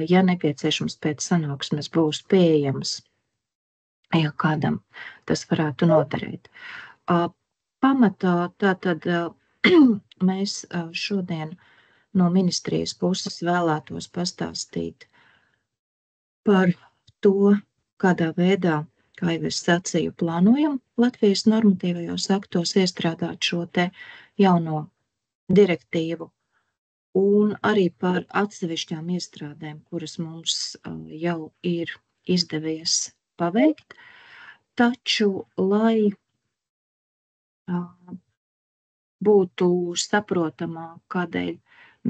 ja nepieciešams pēc sanāksmes būs pieejams, ja kādam tas varētu noderēt. Pamatā tātad mēs šodien no ministrijas puses vēlētos pastāstīt par to, kādā veidā, kā jau es sacīju, plānojam Latvijas normatīvajos aktos iestrādāt šo te jauno direktīvu, un arī par atsevišķām iestrādēm, kuras mums jau ir izdevies paveikt, taču, lai būtu saprotamāk, kādēļ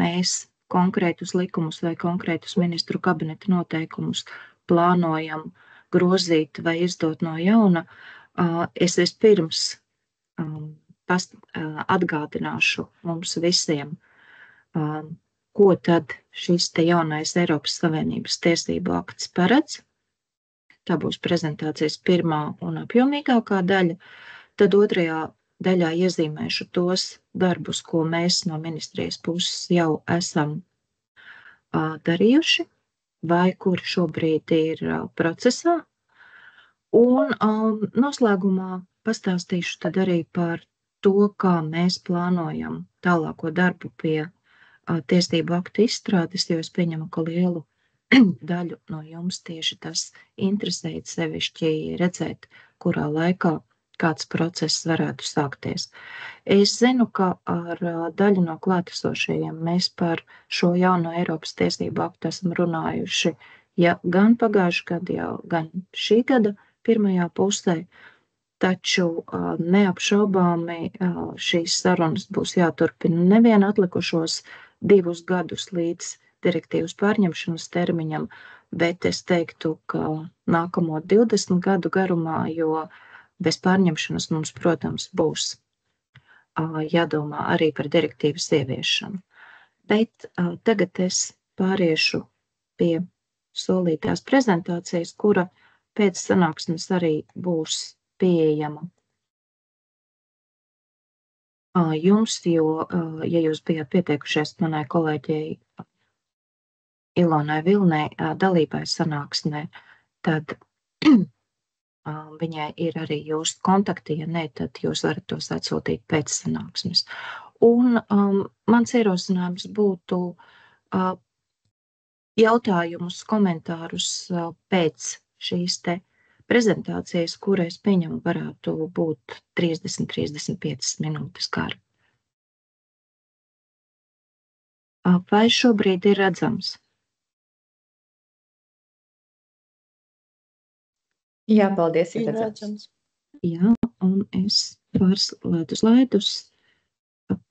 mēs konkrētus likumus vai konkrētus ministru kabineta noteikumus plānojam grozīt vai izdot no jauna, es vispirms atgādināšu mums visiem, ko tad šis te jaunais Eiropas Savienības tiesību akts paredz. Tā būs prezentācijas pirmā un apjomīgākā daļa. Tad otrajā daļā iezīmēšu tos darbus, ko mēs no ministrijas puses jau esam darījuši vai kuri šobrīd ir procesā. Un noslēgumā pastāstīšu tad arī par to, kā mēs plānojam tālāko darbu pie tiesību aktu izstrādes, jo es pieņemu, ka lielu daļu no jums tieši tas interesēt, sevišķi redzēt, kurā laikā kāds process varētu sākties. Es zinu, ka ar daļu no klātesošajiem mēs par šo jauno Eiropas tiesību aktu esam runājuši gan pagājušajā gadā, gan šī gada pirmajā pusē, taču neapšaubāmi šīs sarunas būs jāturpina nevien atlikušos 2 gadus līdz direktīvas pārņemšanas termiņam, bet es teiktu, ka nākamo 20 gadu garumā, jo bez pārņemšanas mums, protams, būs jādomā arī par direktīvas ieviešanu. Bet tagad es pāriešu pie solītās prezentācijas, kura pēc sanāksmes arī būs pieejama jums, jo, ja jūs bijāt pieteikušies manai kolēģei Ilonai Vilnei dalībai sanāksmē, tad viņai ir arī jūsu kontakti, ja ne, tad jūs varat tos atsūtīt pēc sanāksmes. Un mans ierosinājums būtu jautājumus, komentārus pēc šīs te prezentācijas, kura es pieņemu varētu būt 30-35 minūtes gara. Vai šobrīd ir redzams? Jā, paldies, ir redzams. Jā, un es pārslēdu slaidus,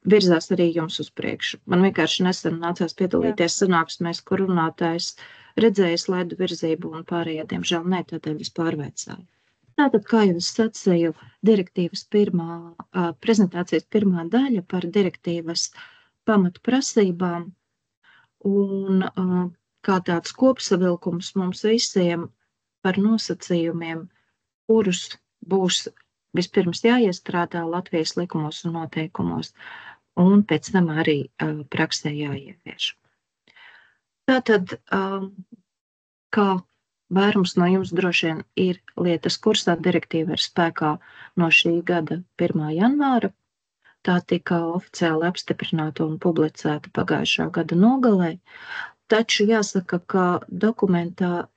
virzās arī jums uz priekšu. Man vienkārši nesen nācās piedalīties sanāksmēs, kur runātājs redzēja slaidu virzību un pārējie, diemžēl, ne, tādēļ es pārveicāju. Tātad, kā jau es sacīju, direktīvas prezentācijas pirmā daļa par direktīvas pamatprasībām un kā tāds kopsavilkums mums visiem par nosacījumiem, kurus būs vispirms jāiestrādā Latvijas likumos un noteikumos, un pēc tam arī praksē jāievieš. Tātad, kā vairums no jums droši vien ir lietas kursā, direktīva ir spēkā no šī gada 1. janvāra. Tā tika oficiāli apstiprināta un publicēta pagājušā gada nogalē, taču jāsaka, ka dokumentā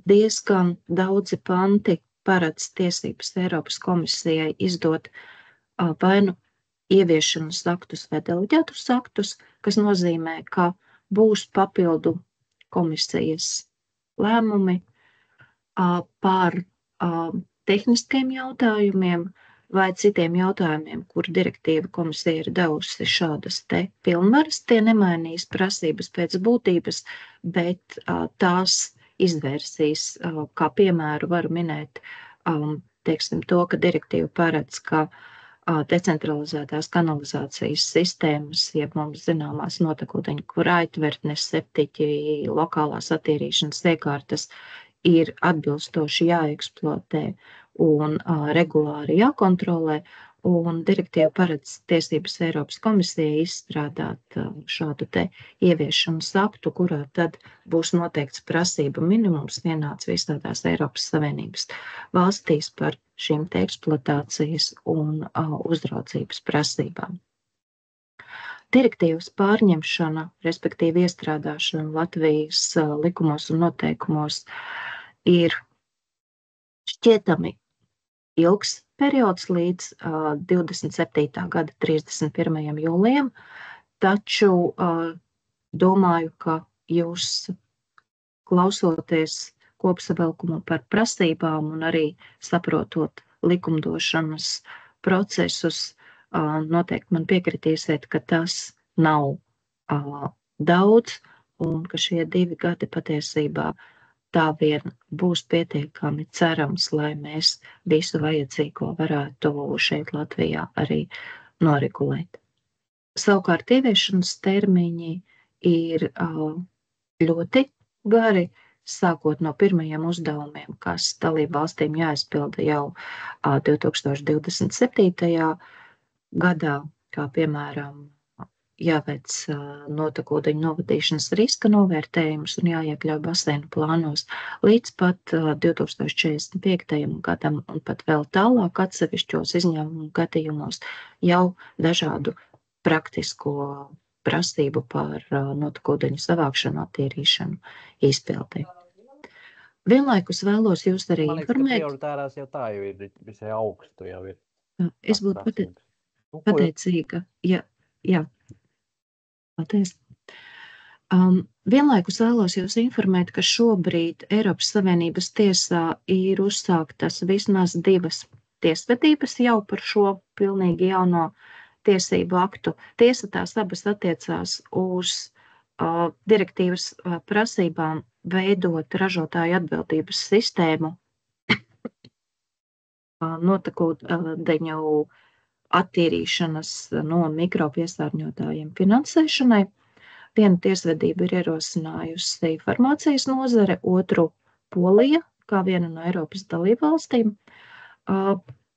diezgan daudzi panti paredz tiesības Eiropas komisijai izdot vai nu ieviešanas aktus vai deleģētus aktus, kas nozīmē, ka būs papildu komisijas lēmumi par tehniskiem jautājumiem vai citiem jautājumiem, kur direktīva komisija ir devusi šādas te pilnvaras. Tie nemainīs prasības pēc būtības, bet tās izvērsīs, kā piemēru varu minēt, teiksim, to, ka direktīva paredz, ka decentralizētās kanalizācijas sistēmas, ja mums zināmās notekūdeņu krājtvertnes, septiķi, lokālās attīrīšanas iekārtas ir atbilstoši jāeksploatē un regulāri jākontrolē, un direktīva paredz tiesības Eiropas komisijai izstrādāt šādu te ieviešanas aktu, kurā tad būs noteikts prasība minimums vienāds visādās Eiropas Savienības valstīs par šīm te eksploatācijas un uzraudzības prasībām. Direktīvas pārņemšana, respektīvi iestrādāšana Latvijas likumos un noteikumos ir šķietami ilgs periods līdz 27. gada 31. jūlijam, taču domāju, ka jūs klausoties kopsavilkumu par prasībām un arī saprotot likumdošanas procesus, noteikti man piekritīsiet, ka tas nav daudz un ka šie 2 gadi patiesībā tā vien būs pietiekami cerams, lai mēs visu vajadzīgo varētu šeit Latvijā arī noregulēt. Savukārt ieviešanas termiņi ir ļoti gari, sākot no pirmajiem uzdevumiem, kas dalību valstīm jāizpilda jau 2027. gadā, kā piemēram jāveic notekūdeņu novadīšanas riska novērtējums un jāiekļauj baseinu plānos līdz pat 2045. gadam un pat vēl tālāk atsevišķos izņēmumu gadījumos jau dažādu praktisko prasību par notekūdeņu savākšanu, attīrīšanu, izpildī. Vienlaikus vēlos jūs arī informēt. Prioritārās jau tā jau ir visai augstu jau ir. Es būtu pateicīga, jā. Paldies. Vienlaikus vēlos jūs informēt, ka šobrīd Eiropas Savienības tiesā ir uzsāktas vismaz 2 tiesvedības jau par šo pilnīgi jauno tiesību aktu. Tiesa tās abas attiecās uz direktīvas prasībām veidot ražotāju atbildības sistēmu notekūdeņu attīrīšanas no mikropiesārņotājiem finansēšanai. Viena tiesvedība ir ierosinājusi farmācijas nozare, otru Polija, kā viena no Eiropas dalībvalstīm.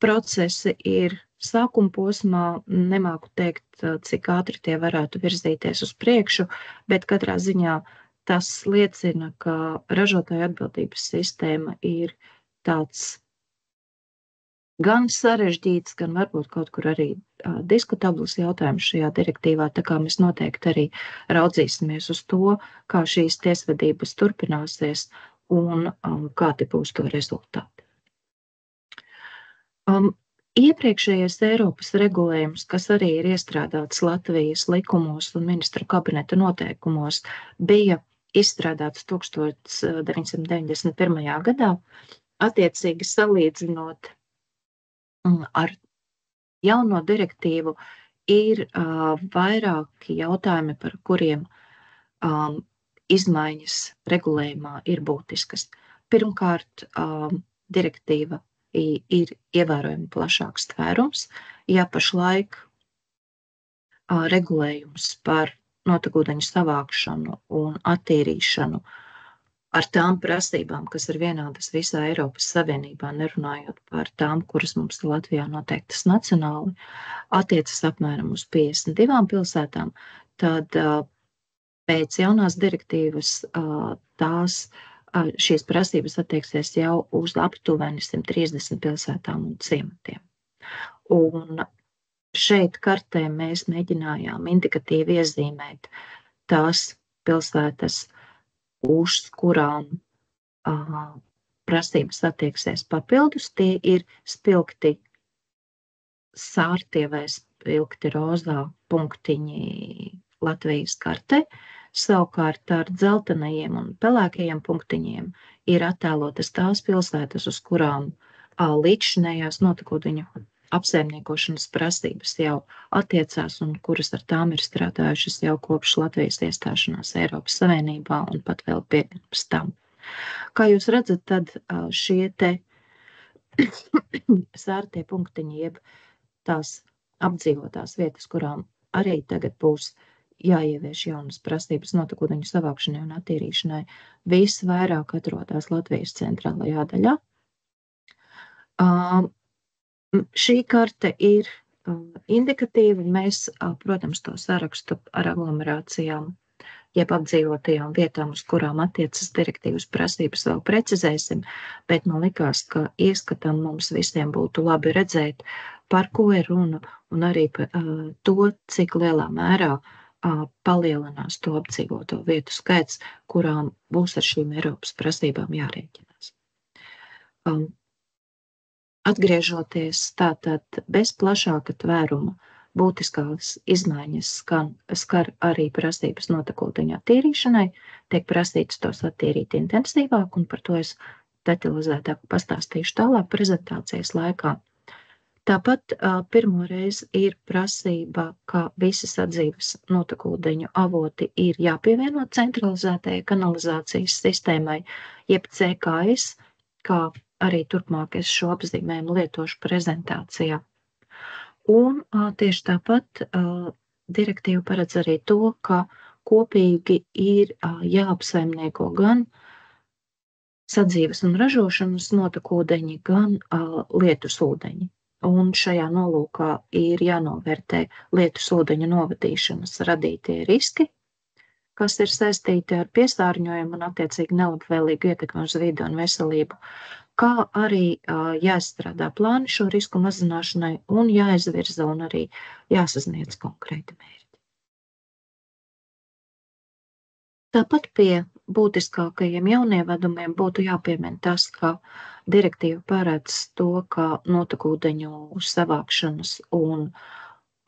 Procesi ir sākuma posmā, nemāku teikt, cik ātri tie varētu virzīties uz priekšu, bet katrā ziņā tas liecina, ka ražotāju atbildības sistēma ir tāds gan sarežģīts, gan varbūt kaut kur arī diskutabls jautājums šajā direktīvā, tā kā mēs noteikti arī raudzīsimies uz to, kā šīs tiesvedības turpināsies un kādi būs to rezultāti. Iepriekšējais Eiropas regulējums, kas arī ir iestrādāts Latvijas likumos un ministru kabineta noteikumos, bija izstrādāts 1991. gadā, attiecīgi salīdzinot ar jauno direktīvu ir vairāki jautājumi, par kuriem izmaiņas regulējumā ir būtiskas. Pirmkārt, direktīva ir ievērojami plašāks tvērums, ja pašlaik regulējums par notekūdeņu savākšanu un attīrīšanu ar tām prasībām, kas ir vienādas visā Eiropas Savienībā, nerunājot par tām, kuras mums Latvijā noteiktas nacionāli, attiecas apmēram uz 52 pilsētām, tad pēc jaunās direktīvas šīs prasības attieksies jau uz aptuveni 130 pilsētām un ciematiem. Un šeit kartē mēs mēģinājām indikatīvi iezīmēt tās pilsētas, uz kurām prasības attieksies papildus. Tie ir spilgti sārtie vai spilgti rozā punktiņi Latvijas kartē. Savukārt ar dzeltenajiem un pelēkajiem punktiņiem ir attēlotas tās pilsētas, uz kurām līdzšinējās notekūdeņu apsaimniekošanas prasības jau attiecās un kuras ar tām ir strādājušas jau kopš Latvijas iestāšanās Eiropas Savienībā un pat vēl pirms tam. Kā jūs redzat, tad šie te sārtie punktiņi, jeb tās apdzīvotās vietas, kurām arī tagad būs jāievieš jaunas prasības notekūdeņu savākšanai un attīrīšanai, visvairāk atrodas Latvijas centrālajā daļā. Šī karte ir indikatīva. Mēs, protams, to sarakstu ar aglomerācijām, jeb apdzīvotajām vietām, uz kurām attiecas direktīvas prasības, vēl precizēsim, bet man likās, ka ieskatam mums visiem būtu labi redzēt, par ko ir runa, un arī to, cik lielā mērā palielinās to apdzīvoto vietu skaits, kurām būs ar šīm Eiropas prasībām jārēķinās. Atgriežoties tātad bez plašāka tvēruma, būtiskās izmaiņas skar arī prasības notekūdeņu attīrīšanai, tiek prasīts tos attīrīt intensīvāk, un par to es detalizētāk pastāstīšu tālāk prezentācijas laikā. Tāpat pirmo reizi ir prasība, ka visi sadzīves notekūdeņu avoti ir jāpievieno centralizētajai kanalizācijas sistēmai, jeb CKS, kā arī turpmāk es šo apzīmējumu lietošu prezentācijā. Un tieši tāpat direktīva paredz arī to, ka kopīgi ir jāapsaimnieko gan sadzīves un ražošanas notekūdeņi, gan lietus ūdeņi. Un šajā nolūkā ir jānovērtē lietus ūdeņu novadīšanas radītie riski, kas ir saistīti ar piesārņojumu un attiecīgi nelabvēlīgu ietekmi uz vidi un veselību, kā arī jāizstrādā plāni šo risku mazināšanai un jāizvirza un arī jāsasniedz konkrēti mērķi. Tāpat pie būtiskākajiem jaunievedumiem būtu jāpiemina tas, ka direktīva paredz to, ka notekūdeņu savākšanas un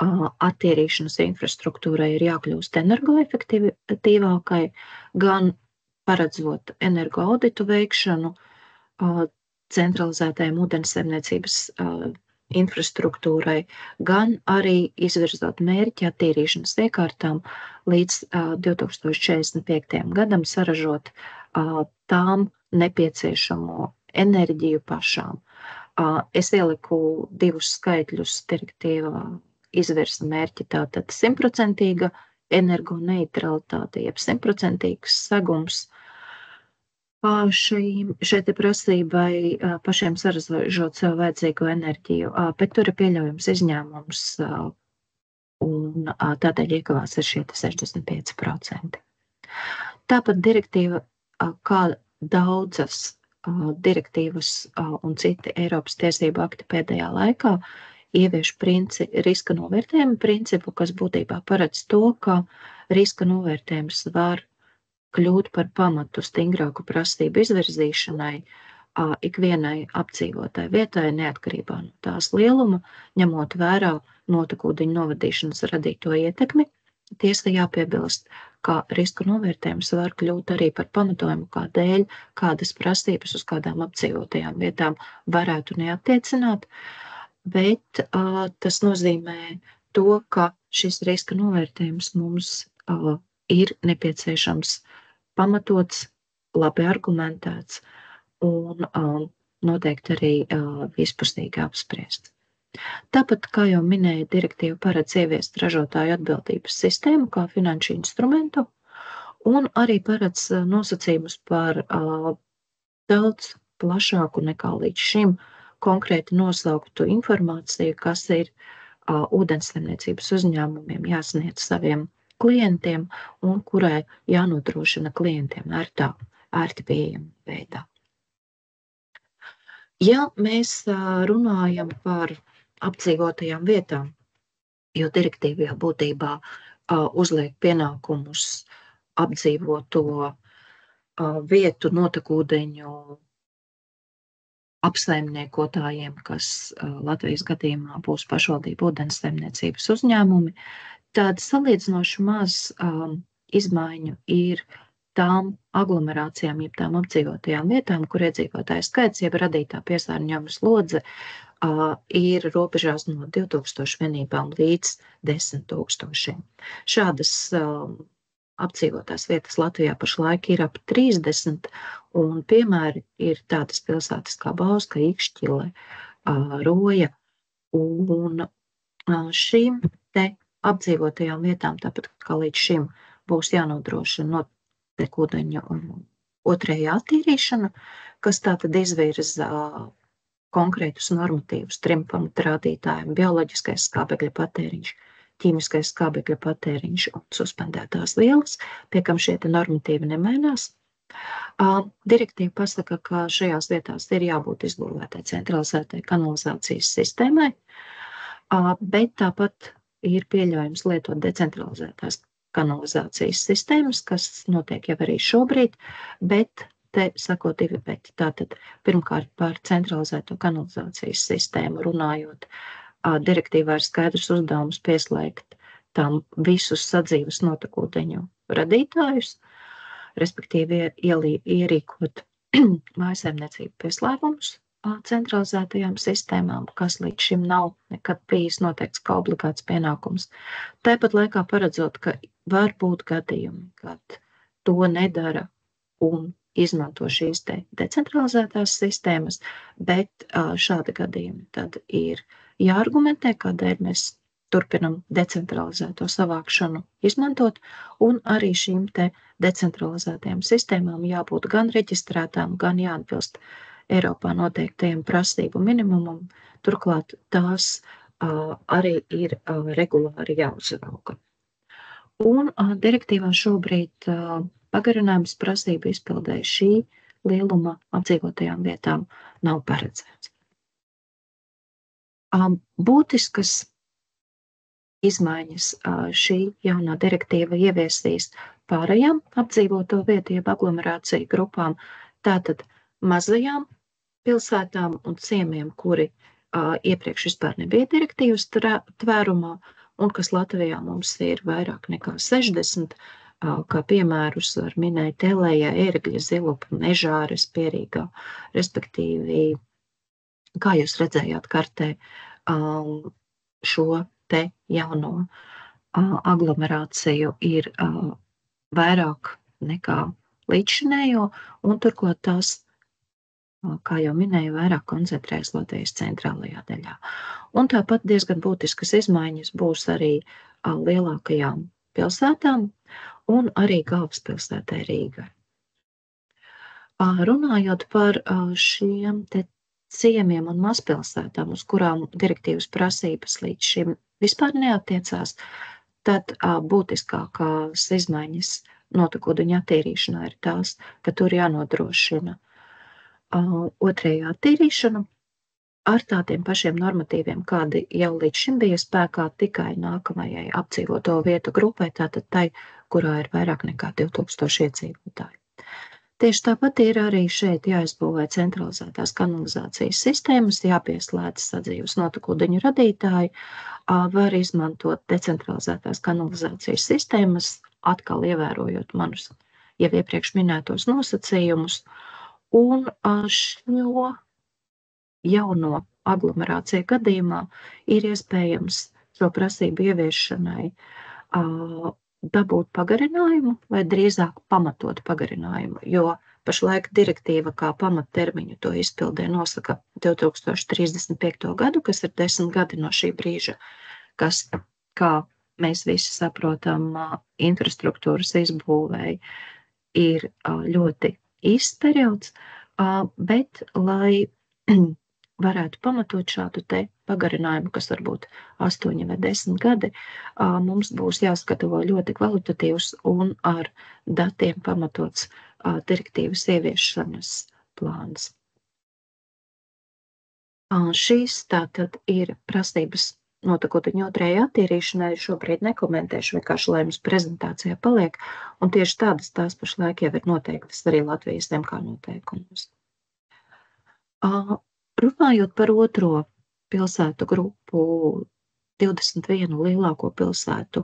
attīrīšanas infrastruktūrai ir jākļūst energoefektīvākai, gan paredzot energoauditu veikšanu, centralizētajām ūdenssaimniecības infrastruktūrai, gan arī izvirzot mērķi attīrīšanas iekārtām līdz 2045. gadam saražot tām nepieciešamo enerģiju pašām. Es ieliku divus skaitļus direktīvā izvirza mērķi, tātad 100% energoneitralitāte, jeb 100% segums šai prasībai pašiem saražot sev vajadzīgo enerģiju, bet tur ir pieļaujams izņēmums, un tādēļ iekavās ir šie 65%. Tāpat direktīva, kā daudzas direktīvas un citi Eiropas tiesību akti pēdējā laikā, ievieš riska novērtējuma principu, kas būtībā paredz to, ka riska novērtējums var kļūt par pamatu stingrāku prasību izvirzīšanai ikvienai apdzīvotai vietai, neatkarībā no tās lieluma, ņemot vērā notekūdeņu novadīšanas radīto ietekmi. Tiesa jāpiebilst, ka riska novērtējums var kļūt arī par pamatojumu, kādēļ kādas prasības uz kādām apdzīvotajām vietām varētu neattiecināt, bet tas nozīmē to, ka šis riska novērtējums mums ir nepieciešams pamatots, labi argumentēts un noteikti arī vispusīgi apspriests. Tāpat, kā jau minēja, direktīva paredz ieviest ražotāju atbildības sistēmu kā finanšu instrumentu un arī paredz nosacījumus par daudz plašāku nekā līdz šim konkrēti nosauktu informāciju, kas ir ūdenssaimniecības uzņēmumiem jāsniedz saviem klientiem un kurai jānodrošina klientiem ērti pieejamā veidā. Ja mēs runājam par apdzīvotajām vietām, jo direktīva jau būtībā uzliek pienākumus apdzīvoto vietu notekūdeņu apsaimniekotājiem, kas Latvijas gadījumā būs pašvaldību ūdenssaimniecības uzņēmumi, tad salīdzinoši maz izmaiņu ir tām aglomerācijām, jeb tām apdzīvotajām vietām, kur iedzīvotāju skaits, jeb radītā piesārņojuma slodze ir robežās no 2000 vienībām līdz 10 000. Šādas apdzīvotās vietas Latvijā pašlaik ir ap 30, un piemēri ir tādas pilsētas kā Bauska, Ikšķile, Roja, un šīm te apdzīvotajām vietām, tāpat kā līdz šim, būs jānodrošina notekūdeņu otrējā attīrīšana, kas tātad izvirza konkrētus normatīvus 3 pamatrādītājiem - bioloģiskais skābekļa patēriņš, ķīmiskais skābekļa patēriņš un suspendētās vielas, pie kam šie normatīvi nemainās. Direktīva pasaka, ka šajās vietās ir jābūt izbūvētai centralizētai kanalizācijas sistēmai, bet tāpat ir pieļaujams lietot decentralizētās kanalizācijas sistēmas, kas notiek jau arī šobrīd, bet te sako 2 beti. Tātad pirmkārt par centralizēto kanalizācijas sistēmu runājot, direktīvā ir skaidrs uzdevums pieslēgt tam visus sadzīves notekūdeņu radītājus, respektīvi ierīkot mājsaimniecību pieslēgumus centralizētajām sistēmām, kas līdz šim nav nekad bijis noteikts kā obligāts pienākums. Tāpat laikā paredzot, ka var būt gadījumi, kad to nedara un izmanto šīs decentralizētās sistēmas, bet šādi gadījumi tad ir jāargumentē, kādēļ mēs turpinam decentralizēto savākšanu izmantot, un arī šīm decentralizētajām sistēmām jābūt gan reģistrētām, gan jāatbilst Eiropā noteiktajiem prasību minimumam, turklāt tās arī ir regulāri jāuzrauga. Un direktīvā šobrīd pagarinājums prasību izpildē šī lieluma apdzīvotajām vietām nav paredzēts. Būtiskas izmaiņas šī jaunā direktīva ieviesīs pārējām apdzīvoto vietu, jeb aglomerāciju grupām, tātad mazajām pilsētām un ciemiem, kuri iepriekš vispār nebija direktīvas tvērumā, un kas Latvijā mums ir vairāk nekā 60, kā piemērus var minēt Elēja, Ērgļa, Zilupa, Mežāres, Pierīgā, respektīvi, kā jūs redzējāt kartē, šo te jauno aglomerāciju ir vairāk nekā līdzšinējo, un turklāt tās, kā jau minēju, vairāk koncentrējas Latvijas centrālajā daļā. Un tāpat diezgan būtiskas izmaiņas būs arī lielākajām pilsētām un arī galvaspilsētai Rīgai. Runājot par šiem te ciemiem un mazpilsētām, uz kurām direktīvas prasības līdz šim vispār neattiecās, tad būtiskākās izmaiņas notekūdeņu attīrīšanā ir tās, ka tur jānodrošina otrējā attīrīšana ar tādiem pašiem normatīviem, kādi jau līdz šim bija spēkā tikai nākamajai apdzīvoto vietu grupai, tātad tai, kurā ir vairāk nekā 2000 iedzīvotāji. Tieši tāpat ir arī šeit jāizbūvē centralizētās kanalizācijas sistēmas, jāpieslēdz sadzīves notekūdeņu radītāji, var izmantot decentralizētās kanalizācijas sistēmas, atkal ievērojot manus jau iepriekš minētos nosacījumus, un šo jauno aglomerāciju gadījumā ir iespējams šo prasību ieviešanai dabūt pagarinājumu vai drīzāk pamatot pagarinājumu, jo pašlaik direktīva kā pamattermiņu to izpildē nosaka 2035. gadu, kas ir 10 gadi no šī brīža, kas, kā mēs visi saprotam, infrastruktūras izbūvēji ir ļoti īsts periods, bet, lai varētu pamatot šādu te pagarinājumu, kas varbūt 8 vai 10 gadi, mums būs jāskatavo ļoti kvalitatīvs un ar datiem pamatots direktīvas ieviešanas plāns. Šīs tātad ir prasības notekūdeņu otrējai attīrīšanai, šobrīd nekomentēšu, vienkārši, lai mums prezentācijā paliek, un tieši tādas tās pašlaik jau ir noteiktas arī Latvijas MK noteikumos. Runājot par otro pilsētu grupu, 21 lielāko pilsētu,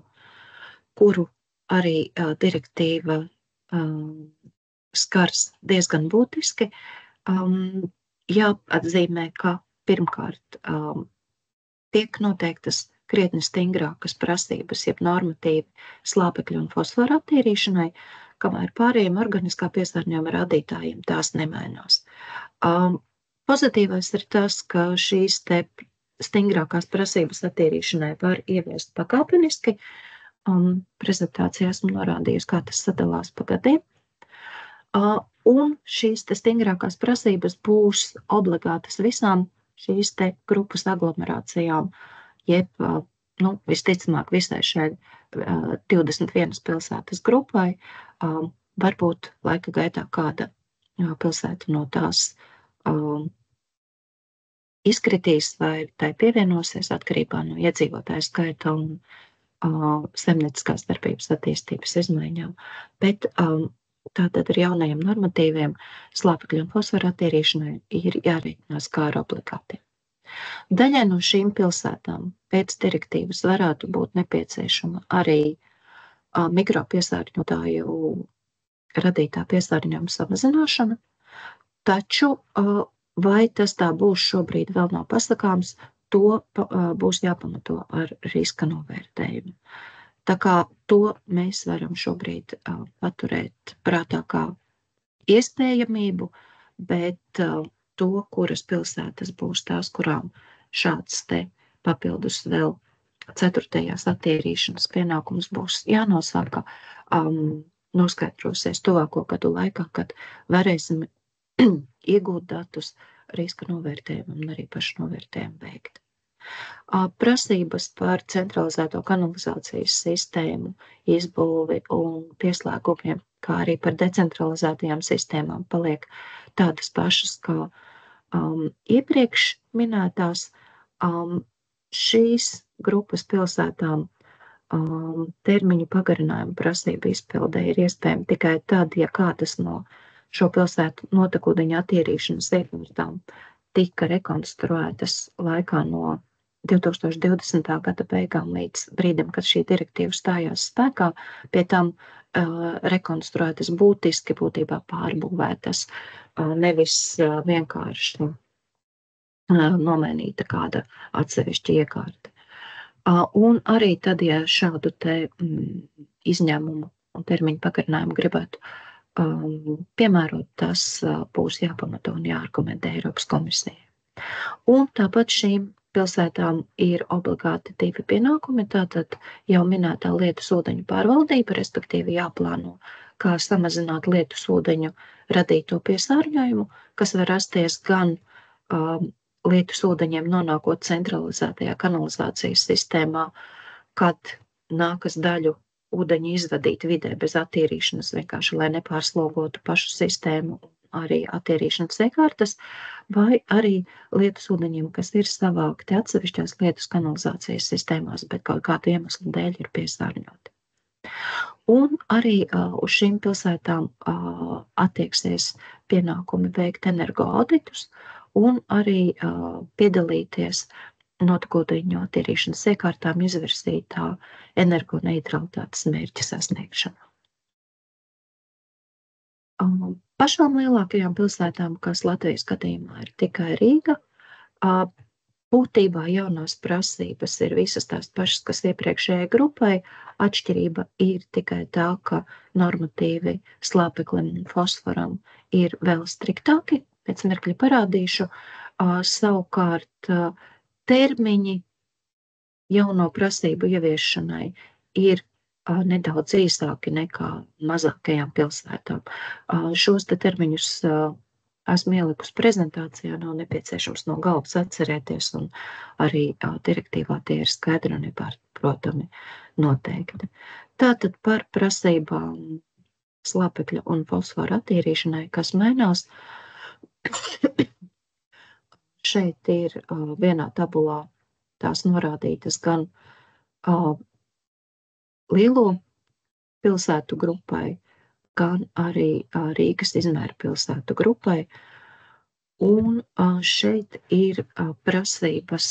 kuru arī direktīva skars diezgan būtiski, jāatzīmē, ka pirmkārt tiek noteiktas krietni stingrākas prasības, jeb normatīvi slāpekļu un fosforu attīrīšanai, kamēr pārējiem organiskā piesārņojuma radītājiem tās nemainās. Pozitīvais ir tas, ka šīs te stingrākās prasības attīrīšanai var ieviest pakāpeniski. Prezentācijā esmu norādījusi, kā tas sadalās pa gadiem. Un šīs te stingrākās prasības būs obligātas visām šīs te grupas aglomerācijām, jeb, visticamāk visai šai 21 pilsētas grupai, var būt laika gaitā kāda pilsēta no tās izkritīs vai tai pievienosies atkarībā no iedzīvotāju skaita un saimnieciskās darbības attīstības izmaiņām. Bet tātad ar jaunajiem normatīviem slāpekļu un fosforu attīrīšanai ir jārēķinās kā ar obligātiem. Daļai no šīm pilsētām pēc direktīvas varētu būt nepieciešama arī mikropiesārņotāju radītā piesārņojuma samazināšana, taču vai tas tā būs šobrīd vēl nav pasakāms, to būs jāpamato ar riska novērtējumu. Tā kā to mēs varam šobrīd paturēt prātā kā iespējamību, bet to, kuras pilsētas būs tās, kurām šāds te papildus vēl 4. attīrīšanas pienākums būs jānosaka, noskaidrosies tuvāko gadu laikā, kad varēsim iegūt datus riska novērtējumu un arī pašu novērtējumu veikt. Prasības par centralizēto kanalizācijas sistēmu, izbūvi un pieslēgumiem, kā arī par decentralizētajām sistēmām paliek tādas pašas kā iepriekš minētās. Šīs grupas pilsētām termiņu pagarinājuma prasība izpildē ir iespējama tikai tad, ja kādas no šo pilsētu notekūdeņu attīrīšanas iekārtām tika rekonstruētas laikā no 2020. gada beigām līdz brīdim, kad šī direktīva stājās spēkā, pie tam rekonstruētas būtiski, būtībā pārbūvētas, nevis vienkārši nomainīta kāda atsevišķa iekārta. Un arī tad, ja šādu te izņēmumu un termiņu pagarinājumu gribētu piemērot, tas būs jāpamato un jāargumentē Eiropas komisijai. Un tāpat šīm pilsētām ir obligāti 2 pienākumi, tātad jau minētā lietus ūdeņu pārvaldība, respektīvi jāplāno, kā samazināt lietus ūdeņu radīto piesārņojumu, kas var rasties gan lietus ūdeņiem nonākot centralizētajā kanalizācijas sistēmā, kad nākas daļu ūdeņu izvadīt vidē bez attīrīšanas, vienkārši, lai nepārslogotu pašu sistēmu, arī attīrīšanas iekārtas, vai arī lietus ūdeņiem, kas ir savākti atsevišķās lietus kanalizācijas sistēmās, bet kaut kādu iemeslu dēļ ir piesārņoti. Un arī uz šīm pilsētām attieksies pienākumi veikt energoauditus un arī piedalīties notekūdeņu attīrīšanas iekārtām izvirzītā energoneitralitātes mērķa sasniegšanā. Pašām lielākajām pilsētām, kas Latvijas skatījumā ir tikai Rīga, būtībā jaunās prasības ir visas tās pašas, kas iepriekšējai grupai. Atšķirība ir tikai tā, ka normatīvi slāpeklim un fosforam ir vēl striktāki, pēc mirkļa parādīšu, savukārt termiņi jauno prasību ieviešanai ir nedaudz īsāki nekā mazākajām pilsētām. Šos te termiņus esmu ielikusi prezentācijā, nav nepieciešams no galvas atcerēties, un arī direktīvā tie ir skaidri un nepārprotami noteikti. Tātad par prasībām slāpekļa un fosforu attīrīšanai, kas mainās, šeit ir vienā tabulā tās norādītas gan lielo pilsētu grupai, gan arī Rīgas izmēra pilsētu grupai. Un šeit ir prasības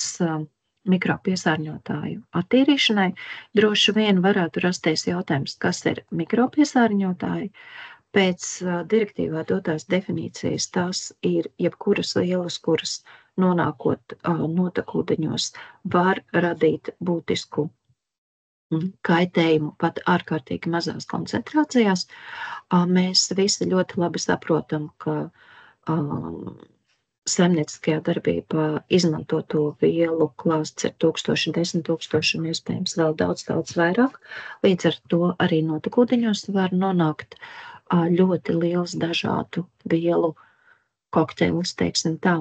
mikropiesārņotāju attīrīšanai. Droši vien varētu rasties jautājums, kas ir mikropiesārņotāji. Pēc direktīvā dotās definīcijas tās ir jebkuras vielas, kuras nonākot notekūdeņos var radīt būtisku kaitējumu pat ārkārtīgi mazās koncentrācijās. Mēs visi ļoti labi saprotam, ka saimnieciskajā darbībā izmantoto vielu klāsts ir 1000, 10 000 un iespējams vēl daudz vairāk. Līdz ar to arī notekūdeņos var nonākt ļoti liels dažādu vielu kokteils, teiksim tā.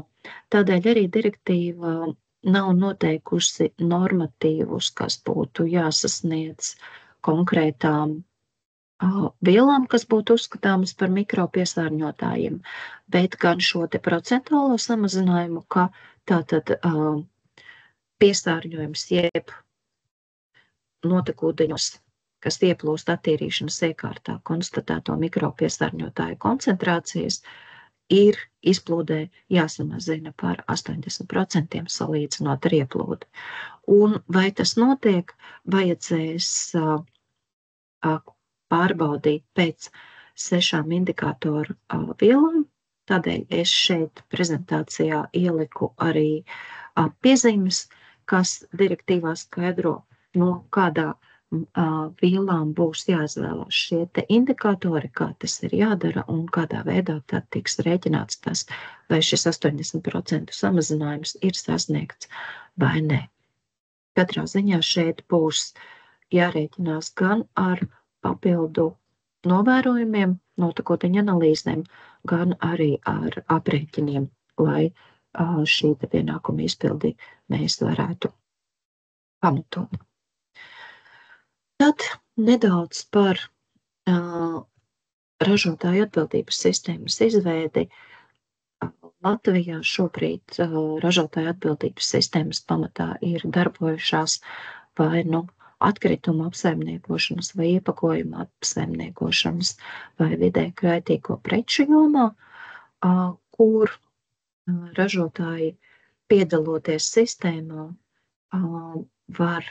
Tādēļ arī direktīva nav noteikusi normatīvus, kas būtu jāsasniedz konkrētām vielām, kas būtu uzskatāmas par mikropiesārņotājiem, bet gan šo te procentuālo samazinājumu, ka tātad piesārņojums jeb notekūdeņos, kas ieplūst attīrīšanas iekārtā konstatēto mikropiesārņotāju koncentrācijas, ir izplūdē jāsamazina par 80% salīdzinot ar ieplūdi. Un vai tas notiek, vajadzēs pārbaudīt pēc 6 indikātoru vielām. Tādēļ es šeit prezentācijā ieliku arī piezīmes, kas direktīvā skaidro, no kādā vielām būs jāizvēlās šie te indikātori, kā tas ir jādara un kādā veidā tad tiks rēķināts tas, vai šis 80% samazinājums ir sasniegts vai ne. Katrā ziņā šeit būs jārēķinās gan ar papildu novērojumiem, notekūdeņu analīzēm, gan arī ar aprēķiniem, lai šī te pienākuma izpildi mēs varētu pamatot. Tad nedaudz par ražotāju atbildības sistēmas izveidi. Latvijā šobrīd ražotāju atbildības sistēmas pamatā ir darbojušās vai atkritumu apsaimniekošanas vai iepakojuma apsaimniekošanas vai vidē kaitīgo preču jomā, kur ražotāji piedaloties sistēmā var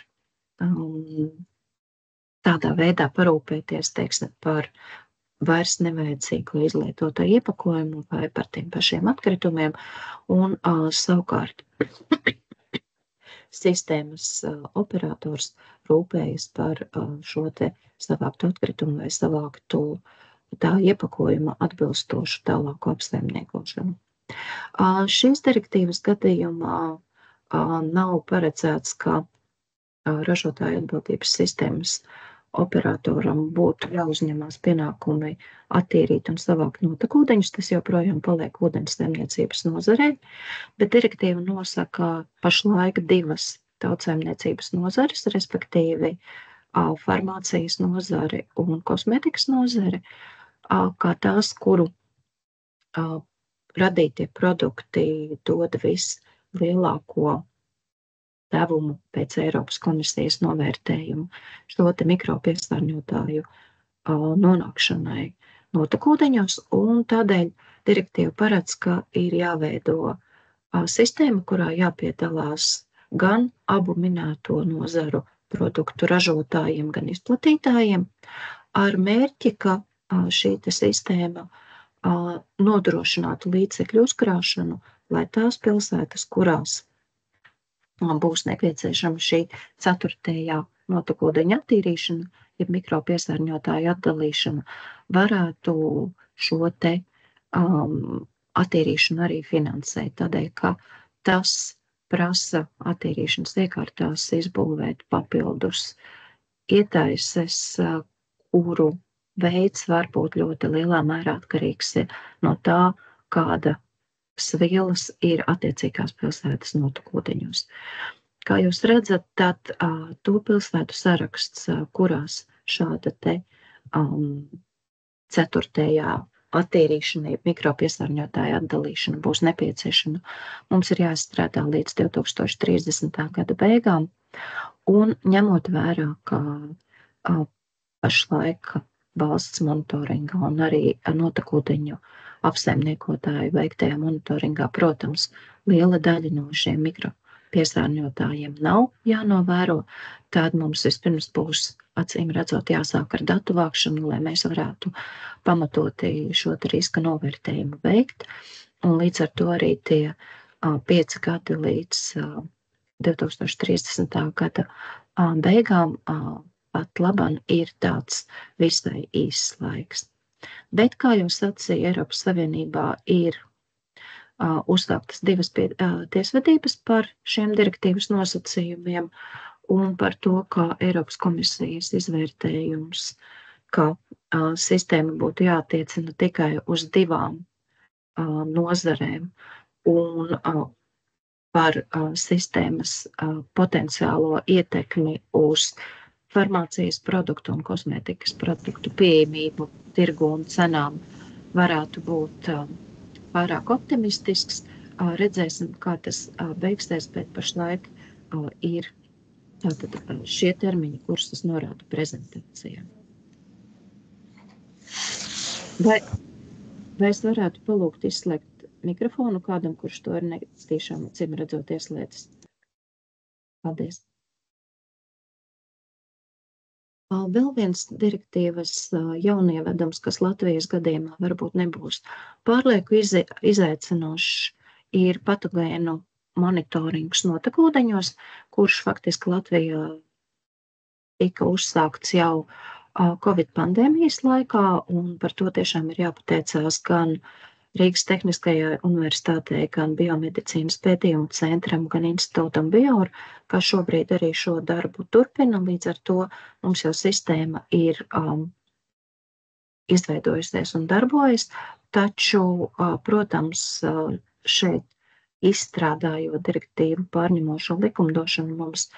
tādā veidā parūpēties, teiksim, par vairs nevajadzīgo izlietoto iepakojumu vai par tiem pašiem atkritumiem, un savukārt sistēmas operators rūpējas par šo te savāktu atkritumu vai savāktu tā iepakojuma atbilstošu tālāku apsaimniekošanu. Šīs direktīvas gadījumā nav paredzēts, ka ražotāju atbildības sistēmas operatoram būtu jāuzņemās pienākumi attīrīt un savākt notekūdeņus, tas joprojām paliek ūdenssaimniecības nozarē, bet direktīva nosaka pašlaik 2 tautsaimniecības nozares, respektīvi farmācijas nozare un kosmētikas nozare, kā tās, kuru radītie produkti dod vislielāko devumu pēc Eiropas komisijas novērtējumu šo te mikropiesārņotāju nonākšanai notekūdeņos, un tādēļ direktīva paredz, ka ir jāveido sistēma, kurā jāpiedalās gan abu minēto nozaru produktu ražotājiem, gan izplatītājiem, ar mērķi, ka šī te sistēma nodrošinātu līdzekļu uzkrāšanu, lai tās pilsētas, kurās būs nepieciešama šī 4. notekūdeņa attīrīšana, jeb mikropiesārņotāju atdalīšana, varētu šo te attīrīšanu arī finansēt, tādēļ, ka tas prasa attīrīšanas iekārtās izbūvēt papildus ietaises, kuru veids var būt ļoti lielā mērā atkarīgs no tā, kāda vielas ir attiecīgās pilsētas notekūdeņos. Kā jūs redzat, tad to pilsētu saraksts, kurās šāda te 4. attīrīšana, mikropiesārņotāja atdalīšana būs nepieciešama, mums ir jāizstrādā līdz 2030. gada beigām, un ņemot vērā, ka pašlaik valsts monitoringa un arī notekūdeņu apsaimniekotāju veiktajā monitoringā, protams, liela daļa no šiem mikropiesārņotājiem nav jānovēro, tad mums vispirms būs acīm redzot jāsāk ar datu vākšanu, lai mēs varētu pamatoti šo riska novērtējumu veikt, un līdz ar to arī tie 5 gadi līdz 2030. gada beigām pat laban ir tāds visai īss laiks. Bet, kā jau sacīja, Eiropas Savienībā ir uzsāktas 2 tiesvedības par šiem direktīvas nosacījumiem un par to, kā Eiropas komisijas izvērtējums, ka sistēma būtu jātiecina tikai uz 2 nozarēm un par sistēmas potenciālo ietekmi uz farmācijas produktu un kosmētikas produktu pieejamību, tirgu un cenām varētu būt pārāk optimistisks. Redzēsim, kā tas beigsies, bet pašlaik ir tātad šie termiņi, kurus es norādu prezentācijā. Vai es varētu palūgt izslēgt mikrofonu kādam, kurš to ir netīšām acīm redzot ieslēdzis? Paldies. Vēl viens direktīvas jaunievedums, kas Latvijas gadījumā varbūt nebūs pārlieku izaicinošs, ir patogēnu monitorings notekūdeņos, kurš faktiski Latvijā tika uzsākts jau Covid pandēmijas laikā, un par to tiešām ir jāpateicās gan Rīgas Tehniskajai universitātei, gan Biomedicīnas pētījumu centram, gan institūtam Bior, kā šobrīd arī šo darbu turpina. Līdz ar to mums jau sistēma ir izveidojusies un darbojas, taču, protams, šeit izstrādājot direktīvu pārņemošo likumdošanu, mums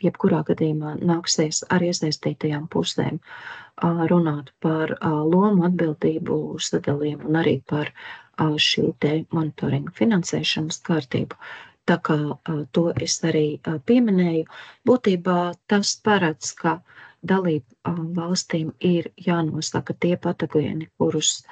jebkurā gadījumā nāksies ar iesaistītajām pusēm runāt par lomu, atbildību, sadalījumu un arī par šī te monitoringa finansēšanas kārtību. Tā kā to es arī pieminēju, būtībā tas paredz, ka dalību valstīm ir jānosaka tie patogēni, kurus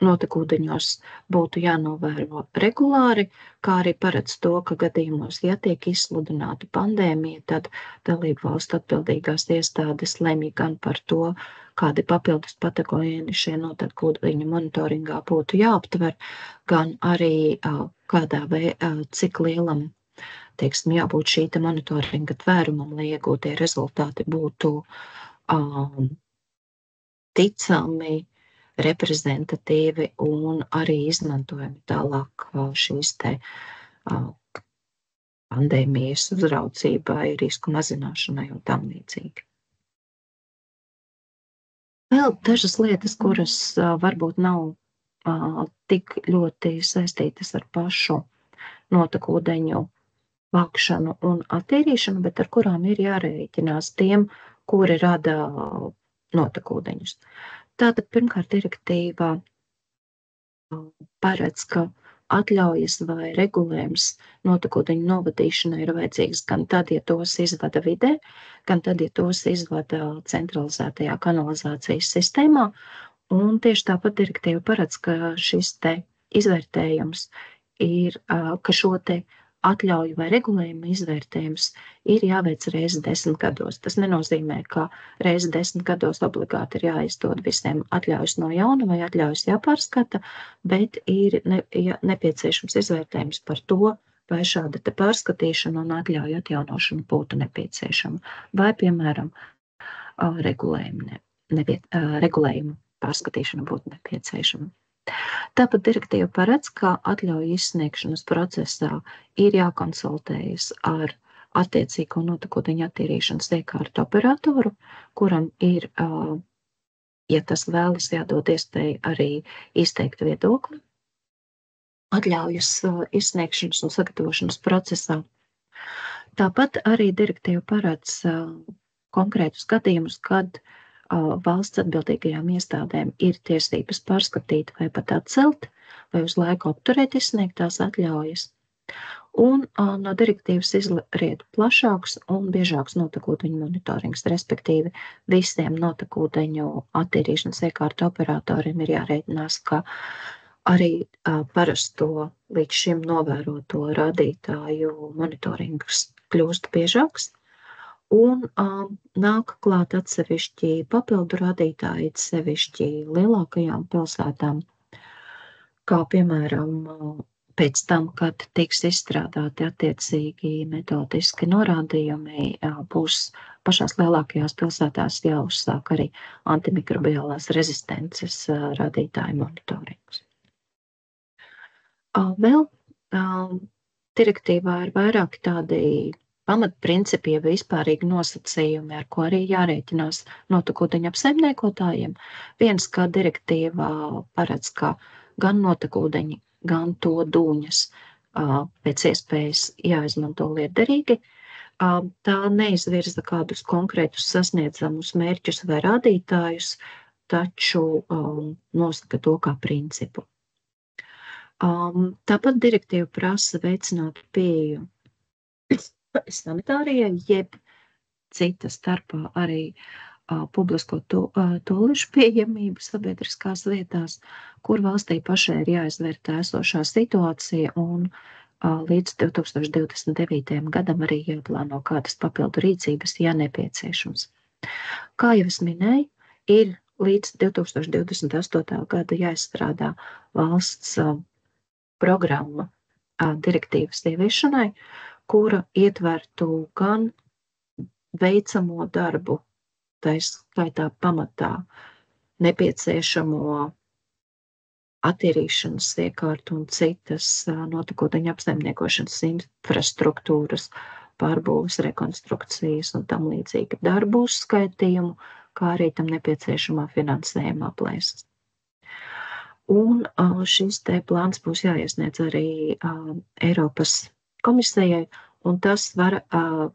notekūdeņos būtu jānovēro regulāri, kā arī paredz to, ka gadījumos, ja tiek izsludināta pandēmija, tad dalību valstu atbildīgās iestādes lemj gan par to, kādi papildus patogēni šie notekūdeņu monitoringā būtu jāaptver, gan arī kādā cik lielam, teiksim, jābūt šī monitoringa tvērumam, lai iegūtie rezultāti būtu ticami, reprezentatīvi un arī izmantojami tālāk šīs te pandēmijas uzraucībai, risku mazināšanai un tam līdzīgi. Vēl dažas lietas, kuras varbūt nav tik ļoti saistītas ar pašu notekūdeņu vākšanu un attīrīšanu, bet ar kurām ir jārēķinās tiem, kuri rada notekūdeņus. Tātad pirmkārt direktīva paredz, ka atļaujas vai regulējums notekūdeņu novadīšanai ir vajadzīgs gan tad, ja tos izvada vidē, gan tad, ja tos izvada centralizētajā kanalizācijas sistēmā. Un tieši tāpat direktīva paredz, ka šis te izvērtējums ir, ka šo te atļauju vai regulējumu izvērtējums ir jāveic reizi 10 gados. Tas nenozīmē, ka reizi 10 gados obligāti ir jāizdod visiem atļaujas no jauna vai atļaujas jāpārskata, bet ir nepieciešams izvērtējums par to, vai šāda te pārskatīšana un atļauju atjaunošana būtu nepieciešama, vai, piemēram, regulējumu pārskatīšana būtu nepieciešama. Tāpat direktīva paredz, ka atļauju izsniegšanas procesā ir jākonsultējas ar attiecīgo notekūdeņu attīrīšanas iekārtu operatoru, kuram ir, ja tas vēlas, jādod iespēju arī izteikt viedokli atļaujas izsniegšanas un sagatavošanas procesā. Tāpat arī direktīva paredz konkrētus gadījumus, kad valsts atbildīgajām iestādēm ir tiesības pārskatīt vai pat atcelt, vai uz laiku apturēt izsniegtās atļaujas. Un no direktīvas izriet plašāks un biežāks notekūdeņu monitorings, respektīvi visiem notekūdeņu attīrīšanas iekārtu operatoriem ir jārēķinās, ka arī parasto līdz šim novēroto rādītāju monitorings kļūst biežāks. Un nāk klāt atsevišķi papildu rādītāji, sevišķi lielākajām pilsētām, kā piemēram pēc tam, kad tiks izstrādāti attiecīgi metodiski norādījumi, būs pašās lielākajās pilsētās jāuzsāk arī antimikrobiālās rezistences rādītāju monitorings. Vēl direktīvā ir vairāki tādi pamatprincipi, vispārīgi nosacījumi, ar ko arī jārēķinās notekūdeņu apsaimniekotājiem. Viens, kā direktīvā paredz, ka gan notekūdeņi, gan to dūņas pēc iespējas jāizmanto lietderīgi. Tā neizvirza kādus konkrētus sasniedzamus mērķus vai rādītājus, taču nosaka to kā principu. Tāpat direktīva prasa veicināt pieeju sanitārijai, jeb cita starpā arī publisko toalešu pieejamību sabiedriskās vietās, kur valstī pašai ir jāizvērtē esošā situācija un līdz 2029. gadam arī jāplāno kādas papildu rīcības, ja nepieciešams. Kā jau es minēju, ir līdz 2028. gada jāizstrādā valsts programma direktīvas ieviešanai, kura ietvertu gan veicamo darbu, tā skaitā pamatā nepieciešamo attīrīšanas iekārtu un citas notekūdeņu apsaimniekošanas infrastruktūras, pārbūves, rekonstrukcijas un tam līdzīgi darbu uzskaitījumu, kā arī tam nepieciešamā finansējuma aplēses. Un šis te plāns būs jāiesniedz arī Eiropas komisijai, un tas var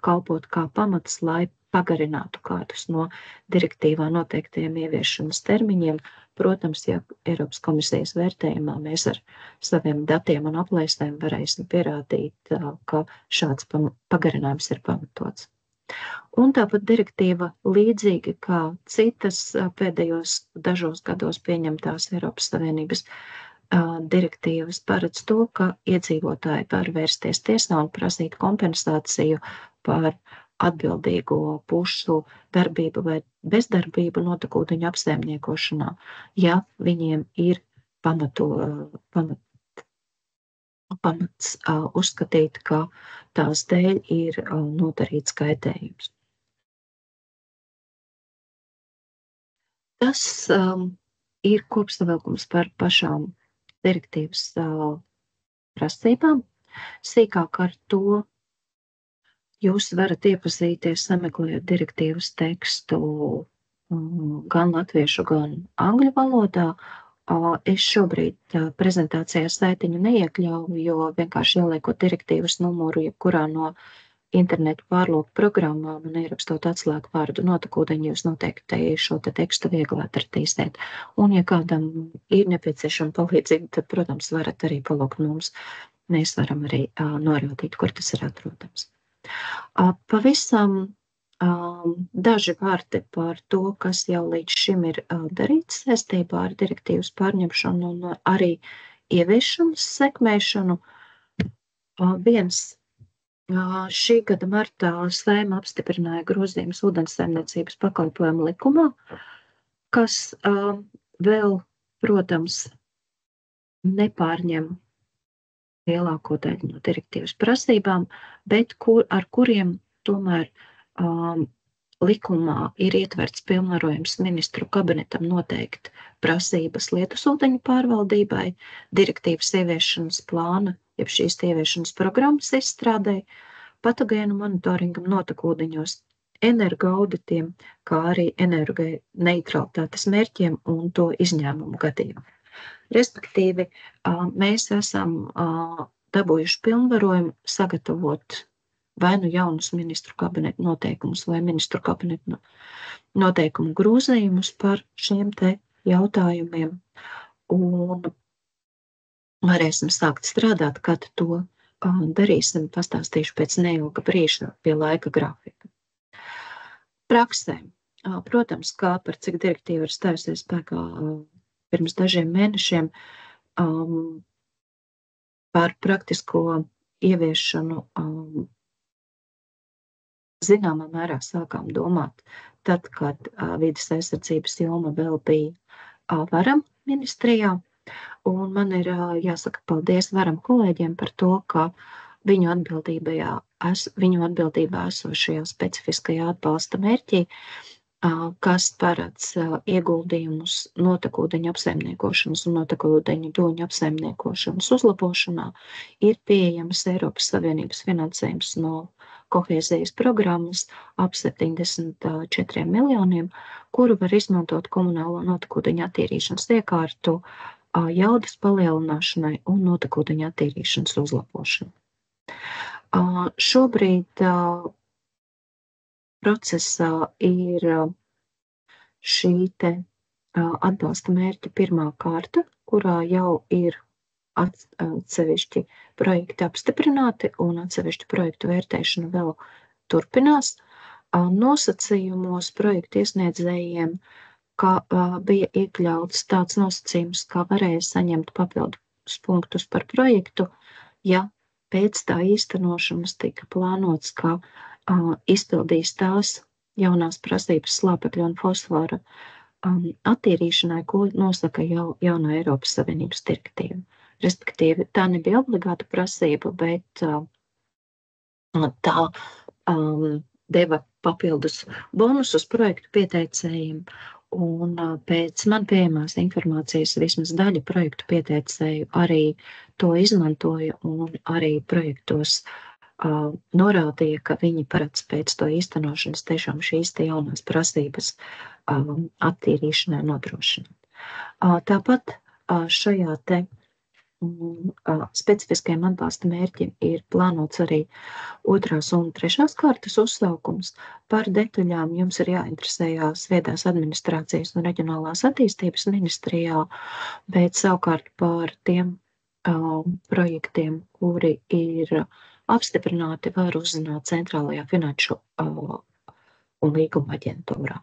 kalpot kā pamats, lai pagarinātu kādus no direktīvā noteiktajiem ieviešanas termiņiem. Protams, ja Eiropas komisijas vērtējumā mēs ar saviem datiem un aplēsēm varēsim pierādīt, ka šāds pagarinājums ir pamatots. Un tāpat direktīva līdzīgi kā citas pēdējos dažos gados pieņemtās Eiropas Savienības direktīvas paredz to, ka iedzīvotāji var vērsties tiesā un prasīt kompensāciju par atbildīgo pušu darbību vai bezdarbību notekūdeņu apsaimniekošanā, ja viņiem ir pamats uzskatīt, ka tās dēļ ir nodarīts kaitējums. Tas ir kopsavilkums par pašām direktīvas prasībām. Sīkāk ar to jūs varat iepazīties, sameklējot direktīvas tekstu gan latviešu, gan angļu valodā. Es šobrīd prezentācijā saitiņu neiekļauju, jo vienkārši ieliekot direktīvas numuru jebkurā no internetu pārlūku programmām un ierakstot atslēgu vārdu notekūdeņi, jūs noteikti šo te tekstu viegli atradīsiet. Un, ja kādam ir nepieciešama palīdzība, tad, protams, varat arī palūgt mums. Mēs varam arī norādīt, kur tas ir atrodams. Pavisam daži vārdi par to, kas jau līdz šim ir darīts saistībā ar direktīvas pārņemšanu un arī ieviešanas sekmēšanu. Šī gada martā Saeima apstiprināja grozījumus ūdenssaimniecības pakalpojumu likumā, kas vēl, protams, nepārņem lielāko daļu no direktīvas prasībām, bet ar kuriem tomēr likumā ir ietverts pilnvarojums ministru kabinetam noteikt prasības lietusūdeņu pārvaldībai, direktīvas ieviešanas plāna, jeb šīs ieviešanas programmas izstrādē, patogēnu monitoringam notekūdeņos, energoauditiem, kā arī energoneitralitātes mērķiem un to izņēmumu gadījumu. Respektīvi, mēs esam dabūjuši pilnvarojumu sagatavot vai nu jaunus ministru kabineta noteikumus vai ministru kabineta noteikumu grozījumus par šiem te jautājumiem. Un varēsim sākt strādāt, kad to darīsim, pastāstīšu pēc neilga brīža pie laika grafika. Praksē. Protams, kā par cik direktīva ir stājusies spēkā pirms dažiem mēnešiem, par praktisko ieviešanu zināmā mērā sākām domāt tad, kad vides aizsardzības joma vēl bija Varam ministrijā. Un man ir jāsaka paldies Varam kolēģiem par to, ka viņu atbildībā esošajā specifiskajā atbalsta mērķī, kas paredz ieguldījumus notekūdeņu apsaimniekošanas un notekūdeņu dūņu apsaimniekošanas uzlabošanā, ir pieejams Eiropas Savienības finansējums no kohēzijas programmas ap 74 miljoniem, kuru var izmantot komunālo notekūdeņu attīrīšanas iekārtu jaudas palielināšanai un notekūdeņu attīrīšanas uzlabošanai. Šobrīd procesā ir šī te atbalsta mērķa pirmā kārta, kurā jau ir atsevišķi projekti apstiprināti un atsevišķi projektu vērtēšana vēl turpinās. Nosacījumos projektu iesniedzējiem, ka bija iekļauts tāds nosacījums, kā varēja saņemt papildus punktus par projektu, ja pēc tā īstenošanas tika plānots, ka izpildīs tās jaunās prasības slāpekļa un fosfora attīrīšanai, ko nosaka jau jaunā Eiropas Savienības direktīva. Respektīvi, tā nebija obligāta prasība, bet tā deva papildus bonusus projektu pieteicējiem, un pēc man pieejamās informācijas vismaz daļa projektu pieteicēju arī to izmantoja un arī projektos norādīja, ka viņi paredz pēc to īstenošanas tiešām šīs te jaunās prasības attīrīšanai nodrošināt. Tāpat šajā te specifiskajiem atbalsta mērķiem ir plānots arī 2. un 3. kārtas uzsaukums. Par detaļām jums ir jāinteresējās viedās administrācijas un reģionālās attīstības ministrijā, bet savukārt par tiem projektiem, kuri ir apstiprināti, var uzzināt Centrālajā finanšu un līguma aģentūrā.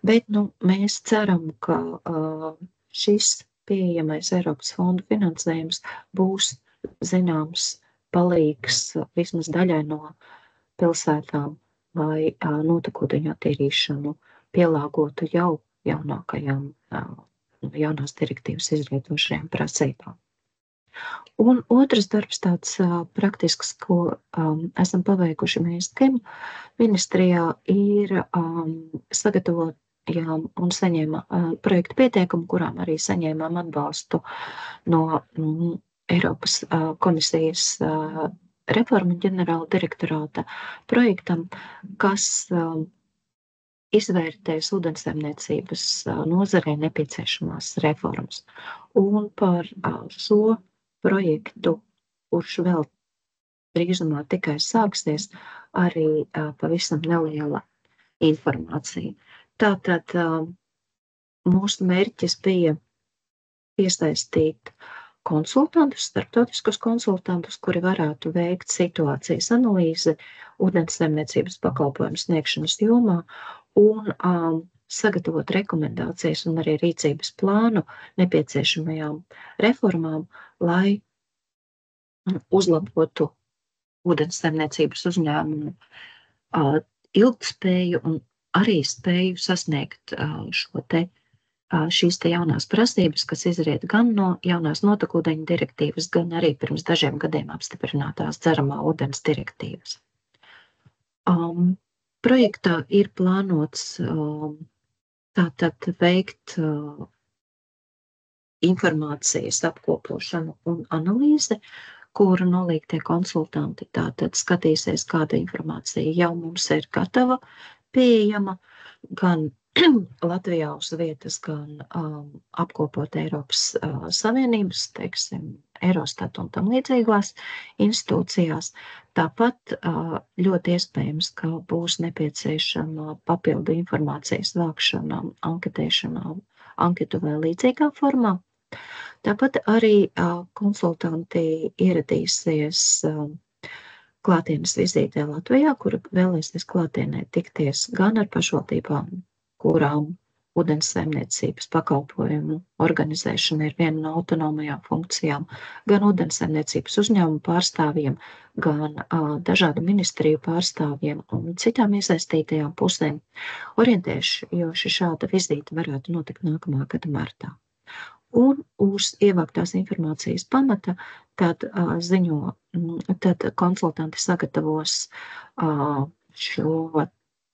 Bet mēs ceram, ka šis pieejamais Eiropas fondu finansējums būs zināms palīgs vismaz daļai no pilsētām, lai notekūdeņu attīrīšanu pielāgotu jau jaunākajām, jaunās direktīvas izrietošajām prasībām. Un otrs darbs tāds praktisks, ko esam paveikuši mēs KEM ministrijā, ir sagatavot un saņēma projektu pieteikumu, kurām arī saņēmām atbalstu no Eiropas komisijas reformu ģenerāla direktorāta projektam, kas izvērtēs ūdensaimniecības nozarē nepieciešamās reformas. Un par šo projektu, kurš vēl drīzumā tikai sāksies, arī pavisam neliela informācija. Tātad mūsu mērķis bija piesaistīt konsultantus, starptautiskus konsultantus, kuri varētu veikt situācijas analīzi ūdensaimniecības pakalpojumu sniegšanas jomā un sagatavot rekomendācijas un arī rīcības plānu nepieciešamajām reformām, lai uzlabotu ūdensaimniecības uzņēmumu ilgtspēju un arī spēju sasniegt šīs te jaunās prasības, kas izriet gan no jaunās notekūdeņu direktīvas, gan arī pirms dažiem gadiem apstiprinātās dzeramā ūdens direktīvas. Projektā ir plānots tātad veikt informācijas apkopošanu un analīzi, kuru nolīgtie konsultanti tātad skatīsies, kāda informācija jau mums ir gatava, pieejama gan Latvijā uz vietas, gan apkopot Eiropas Savienības, teiksim, Eurostat un tam līdzīgās institūcijās. Tāpat ļoti iespējams, ka būs nepieciešama papildu informācijas vākšana, anketēšana, anketu vai līdzīgā formā. Tāpat arī konsultanti ieradīsies klātienes vizītē Latvijā, kura vēlēsies klātienē tikties gan ar pašvaldībām, kurām ūdensaimniecības pakalpojumu organizēšana ir viena no autonomajām funkcijām, gan ūdensaimniecības uzņēmumu pārstāvjiem, gan dažādu ministriju pārstāvjiem un citām iesaistītajām pusēm, orientējoši šāda vizīte varētu notikt nākamā gada martā. Un uz ievāktās informācijas pamata tad konsultanti sagatavos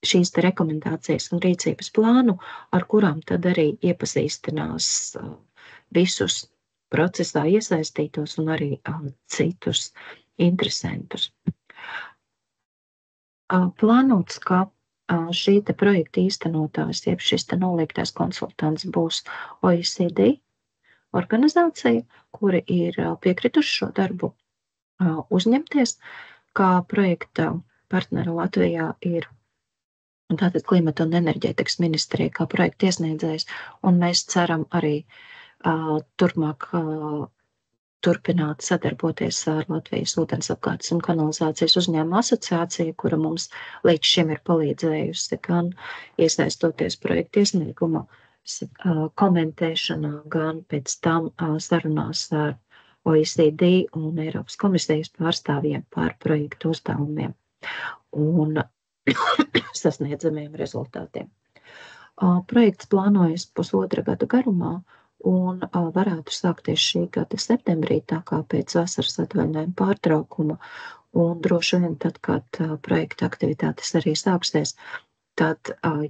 šīs te rekomendācijas un rīcības plānu, ar kurām tad arī iepazīstinās visus procesā iesaistītos un arī citus interesantus. Plānots, ka šī te projekta īstenotājs, jeb šis te nolīgtais konsultants būs OECD organizācija, kuri ir piekrituši šo darbu uzņemties, kā projekta partneri Latvijā ir tātad Klimata un enerģētikas ministrija kā projekta iesniedzējs, un mēs ceram arī turpmāk turpināt sadarboties ar Latvijas ūdensapgādes un kanalizācijas uzņēmumu asociāciju, kura mums līdz šim ir palīdzējusi gan iesaistoties projekta iesnieguma komentēšanā, gan pēc tam sarunās ar OECD un Eiropas komisijas pārstāvjiem par projektu uzdevumiem un sasniedzamiem rezultātiem. Projekts plānojas 1,5 gada garumā un varētu sākties šī gada septembrī, tā kā pēc vasaras atvaļinājuma pārtraukuma, un droši vien tad, kad projekta aktivitātes arī sāksies, tad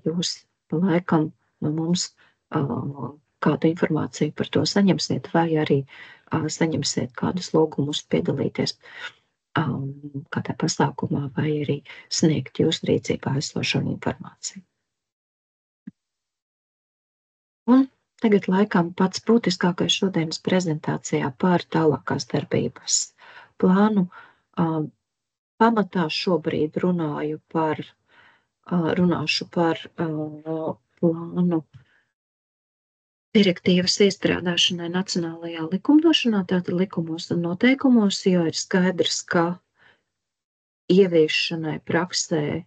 jūs pa laikam no mums kādu informāciju par to saņemsiet, vai arī saņemsiet kādus lūgumus piedalīties kādā pasākumā, vai arī sniegt jūsu rīcībā esošo informāciju. Un tagad laikam pats būtiskākais šodienas prezentācijā par tālākās darbības plānu. Pamatā šobrīd runāšu par plānu direktīvas iestrādāšanai nacionālajā likumdošanā, tātad likumos un noteikumos, jo ir skaidrs, ka ieviešanai praksē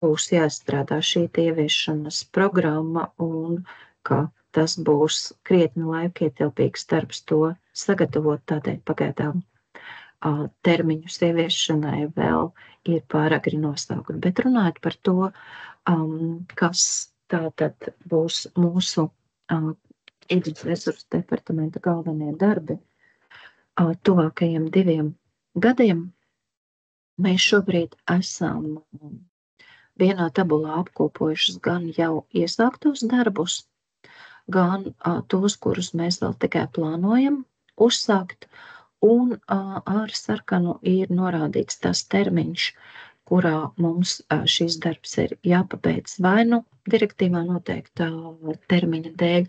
būs jāstrādā šī ieviešanas programma un ka tas būs krietni laikietilpīgs darbs to sagatavot, tādēļ pagaidām termiņus ieviešanai vēl ir pāragri nosaukt. Bet runājot par to, kas tātad būs mūsu ūdens resursu departamenta galvenie darbi tuvākajiem 2 gadiem, mēs šobrīd esam vienā tabulā apkopojušas gan jau iesāktos darbus, gan tos, kurus mēs vēl tikai plānojam uzsākt, un ar sarkanu ir norādīts tas termiņš, kurā mums šis darbs ir jāpabeidz vai nu direktīvā noteikta termiņa dēļ,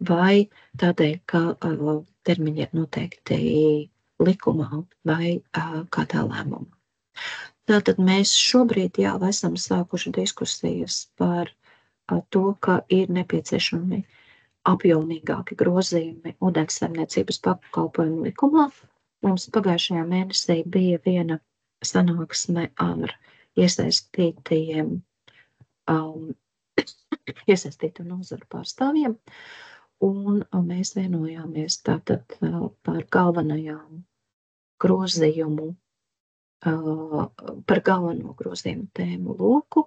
vai tādēļ, ka termiņi ir noteikti likumā vai kādā lēmumā. Tātad mēs šobrīd jau esam sākuši diskusijas par to, ka ir nepieciešami apjomīgāki grozījumi ūdenssaimniecības pakalpojumu likumā. Mums pagājušajā mēnesī bija viena sanāksme ar iesaistītiem nozaru pārstāvjiem, un mēs vienojāmies tātad par galvenajām grozījumu, par galveno grozījumu tēmu loku,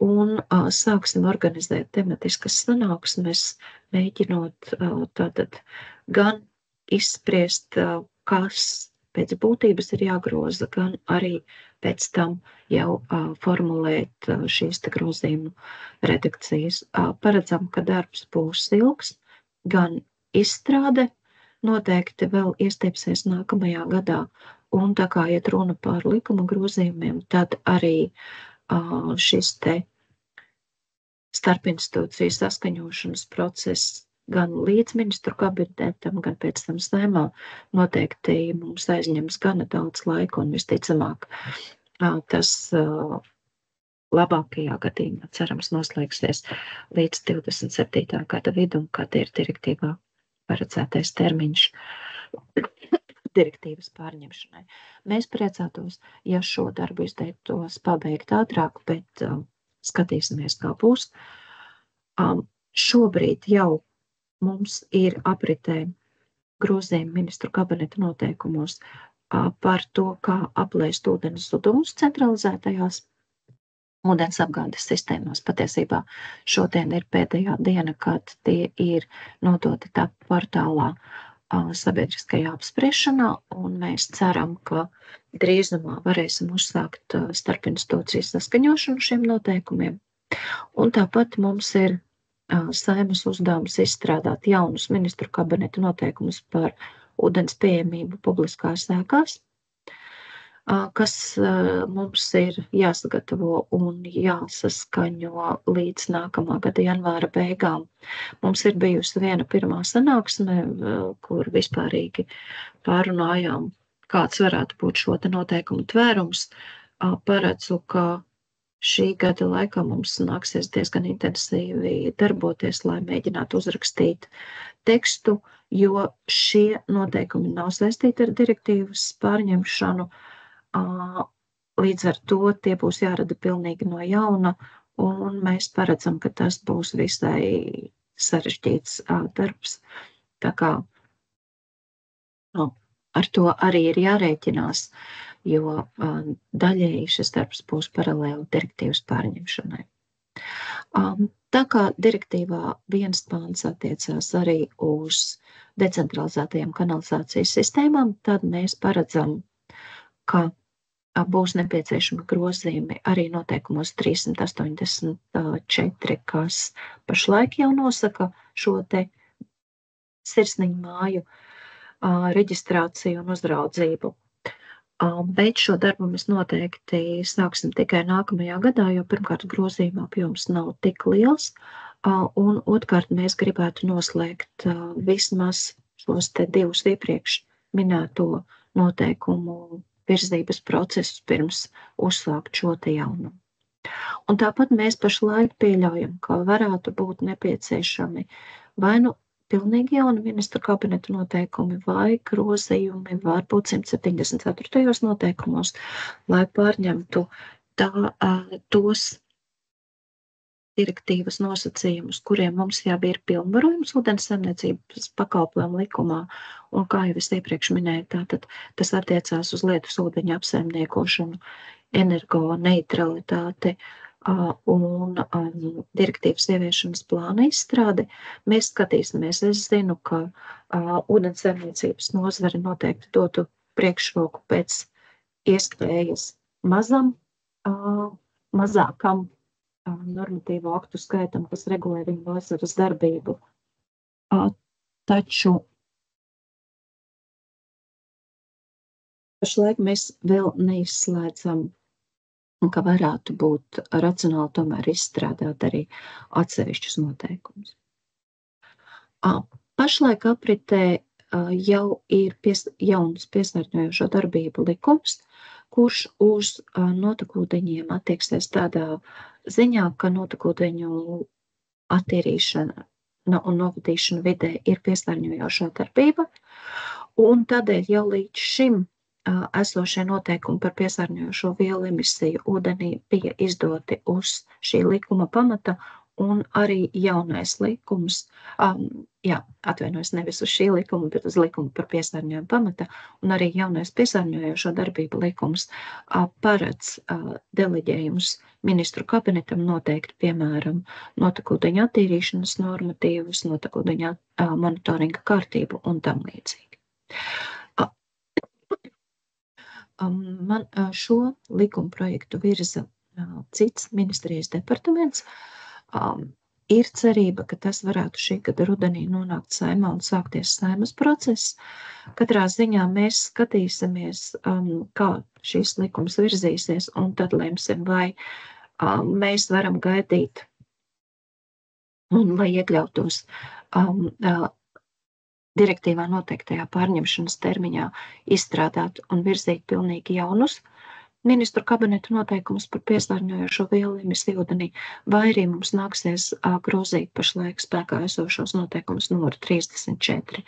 un sāksim organizēt tematiskas sanāksmes, mēģinot tātad gan izspriest, kas pēc būtības ir jāgroza, gan arī pēc tam jau formulēt šīs te grozījumu redakcijas. Paredzam, ka darbs būs ilgs, gan izstrāde noteikti vēl iestiepsies nākamajā gadā, un tā kā iet runa par likuma grozījumiem, tad arī šis te starpinstitūciju saskaņošanas process gan līdz ministru kabinetam, gan pēc tam Saeimā noteikti mums aizņems gana daudz laika, un visticamāk tas labākajā gadījumā cerams noslēgsies līdz 27. gada vidum, kad ir direktīvā paredzētais termiņš direktīvas pārņemšanai. Mēs priecātos, ja šo darbu izteiktos pabeigt ātrāk, bet skatīsimies, kā būs. Šobrīd jau mums ir apritē grozījumi ministru kabineta noteikumos par to, kā aplēst ūdens zudumus centralizētajās ūdens apgādes sistēmās. Patiesībā šodien ir pēdējā diena, kad tie ir nodoti tā portālā sabiedriskajā apspriešanā, un mēs ceram, ka drīzumā varēsim uzsākt starpinstitūciju saskaņošanu šiem noteikumiem. Un tāpat mums ir Saeimas uzdevums izstrādāt jaunus ministru kabineta noteikumus par ūdens pieejamību publiskās ēkās. kas mums ir jāsagatavo un jāsaskaņo līdz nākamā gada janvāra beigām. Mums ir bijusi viena pirmā sanāksme, kur vispārīgi pārunājām, kāds varētu būt šo te noteikumu tvērums. Paredzu, ka šī gada laikā mums nāksies diezgan intensīvi darboties, lai mēģinātu uzrakstīt tekstu, jo šie noteikumi nav saistīti ar direktīvas pārņemšanu. Līdz ar to tie būs jārada pilnīgi no jauna, un mēs paredzam, ka tas būs visai sarežģīts darbs. Tā kā ar to arī ir jārēķinās, jo daļēji šis darbs būs paralēli direktīvas pārņemšanai. Tā kā direktīvā viens pāns attiecās arī uz decentralizētajām kanalizācijas sistēmām, tad mēs paredzam, ka būs nepieciešami grozījumi arī noteikumos 384, kas pašlaik jau nosaka šo te sirsniņu māju reģistrāciju un uzraudzību. Bet šo darbu mēs noteikti sāksim tikai nākamajā gadā, jo pirmkārt grozījuma apjoms nav tik liels, un otrkārt mēs gribētu noslēgt vismaz šos te divus iepriekš minēto noteikumu virzības procesus pirms uzsākt šo te jaunumu. Un tāpat mēs pašlaik pieļaujam, ka varētu būt nepieciešami vai nu pilnīgi jauni ministru kabineta noteikumi vai grozījumi varbūt 174. noteikumos, lai pārņemtu tos direktīvas nosacījumus, kuriem mums jau ir pilnvarojums ūdenssaimniecības pakalpojumu likumā, un kā jau es iepriekš minēju, tātad tas attiecās uz lietus ūdeņa apsaimniekošanu, energo neutralitāti un direktīvas ieviešanas plāna izstrādi. Mēs skatīsimies, es zinu, ka ūdenssaimniecības nozare noteikti dotu priekšroku pēc iespējas mazākam normatīvo aktu skaitam, kas regulē viņu nozares darbību. Taču pašlaik mēs vēl neizslēdzam, ka varētu būt racionāli tomēr izstrādāt arī atsevišķus noteikumus. Pašlaik apritē jau ir jauns piesārņojošo darbību likums, kurš uz notekūdeņiem attieksies tādā ziņā, ka notekūdeņu attīrīšana un novadīšana vidē ir piesārņojošā darbība, un tādēļ jau līdz šim esošie noteikumi par piesārņojošo vielu emisiju ūdenī bija izdoti uz šī likuma pamata, un arī jaunais likums, atvainojos nevis uz šī likuma, bet uz likuma par piesārņojumu pamata, un arī jaunais piesārņojošo darbību likums paredz deleģējumus ministru kabinetam noteikti, piemēram, notekūdeņu attīrīšanas normatīvus, notekūdeņu monitoringa kārtību un tam līdzīgi. Man šo likuma projektu virza cits ministrijas departaments. Ir cerība, ka tas varētu šī gada rudenī nonākt Saeimā un sākties Saeimas process. Katrā ziņā mēs skatīsimies, kā šīs likums virzīsies, un tad lemsim, vai mēs varam gaidīt, un lai iekļautos direktīvā noteiktajā pārņemšanas termiņā izstrādāt un virzīt pilnīgi jaunus ministru kabineta noteikumus par piesārņojošo vielu emisiju ūdenī, vai arī mums nāksies grozīt pašlaik spēkā esošos noteikumus numuru 34.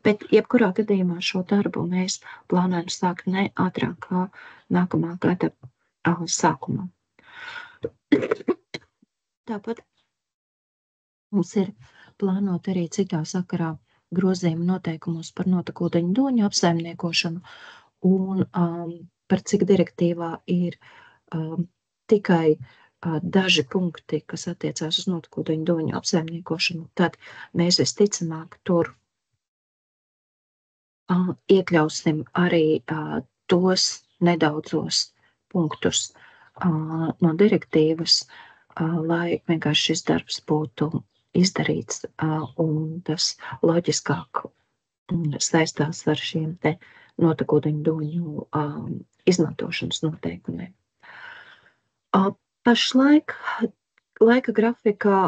Bet jebkurā gadījumā šo darbu mēs plānojam sākt ne ātrāk kā nākamā gada sākumā. Tāpat mums ir plānot arī citā sakarā grozījumi noteikumos par notekūdeņu doņu apsaimniekošanu un par cik direktīvā ir tikai daži punkti, kas attiecās uz notekūdeņu doņu apsaimniekošanu, tad mēs visticamāk tur iekļausim arī tos nedaudzos punktus no direktīvas, lai vienkārši šis darbs būtu izdarīts un tas loģiskāk saistās ar šiem te notekūdeņu doņu izmantošanas noteikumiem. Pašlaik laika grafikā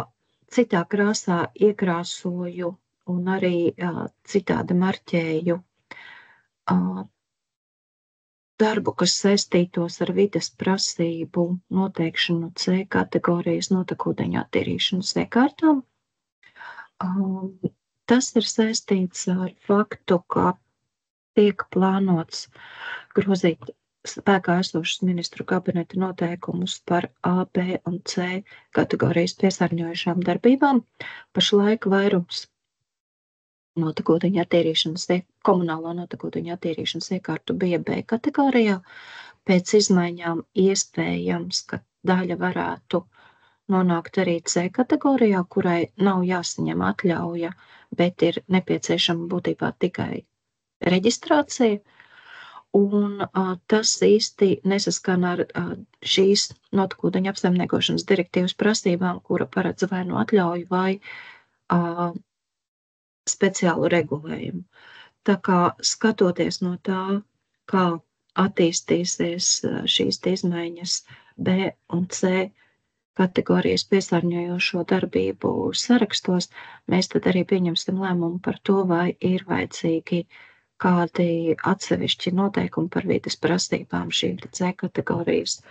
citā krāsā iekrāsoju un arī citādi marķēju darbu, kas saistītos ar vides prasību noteikšanu C kategorijas notekūdeņu attīrīšanas iekārtām. Tas ir saistīts ar faktu, ka tiek plānots grozīt spēkā esošas ministru kabineta noteikumus par A, B un C kategorijas piesārņojušām darbībām. Pašlaik vairums notekūdeņu attīrīšanas, komunālo notekūdeņu attīrīšanas iekārtu bija B kategorijā. Pēc izmaiņām iespējams, ka daļa varētu nonākt arī C kategorijā, kurai nav jāsaņem atļauja, bet ir nepieciešama būtībā tikai reģistrācija. Un tas īsti nesaskan ar šīs notekūdeņu apsaimniekošanas direktīvas prasībām, kura paredz vai nu atļauju vai speciālu regulējumu. Tā kā skatoties no tā, kā attīstīsies šīs izmaiņas B un C kategorijas piesārņojošo darbību sarakstos, mēs tad arī pieņemsim lēmumu par to, vai ir vajadzīgi kādi atsevišķi noteikumi par vides prasībām šīm C kategorijas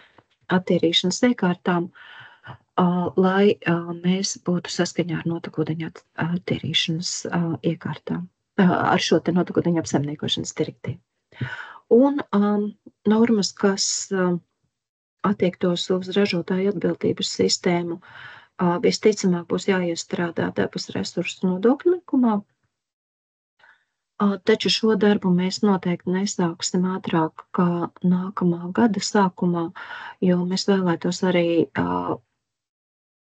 attīrīšanas iekārtām, lai mēs būtu saskaņā ar notekūdeņu attīrīšanas iekārtām, ar šo te notekūdeņu apsaimniekošanas direktīvu. Un normas, kas attiektos uz ražotāju atbildības sistēmu, visticamāk būs jāiestrādā dabas resursu nodokļu likumā, taču šo darbu mēs noteikti nesāksim ātrāk kā nākamā gada sākumā, jo mēs vēlētos arī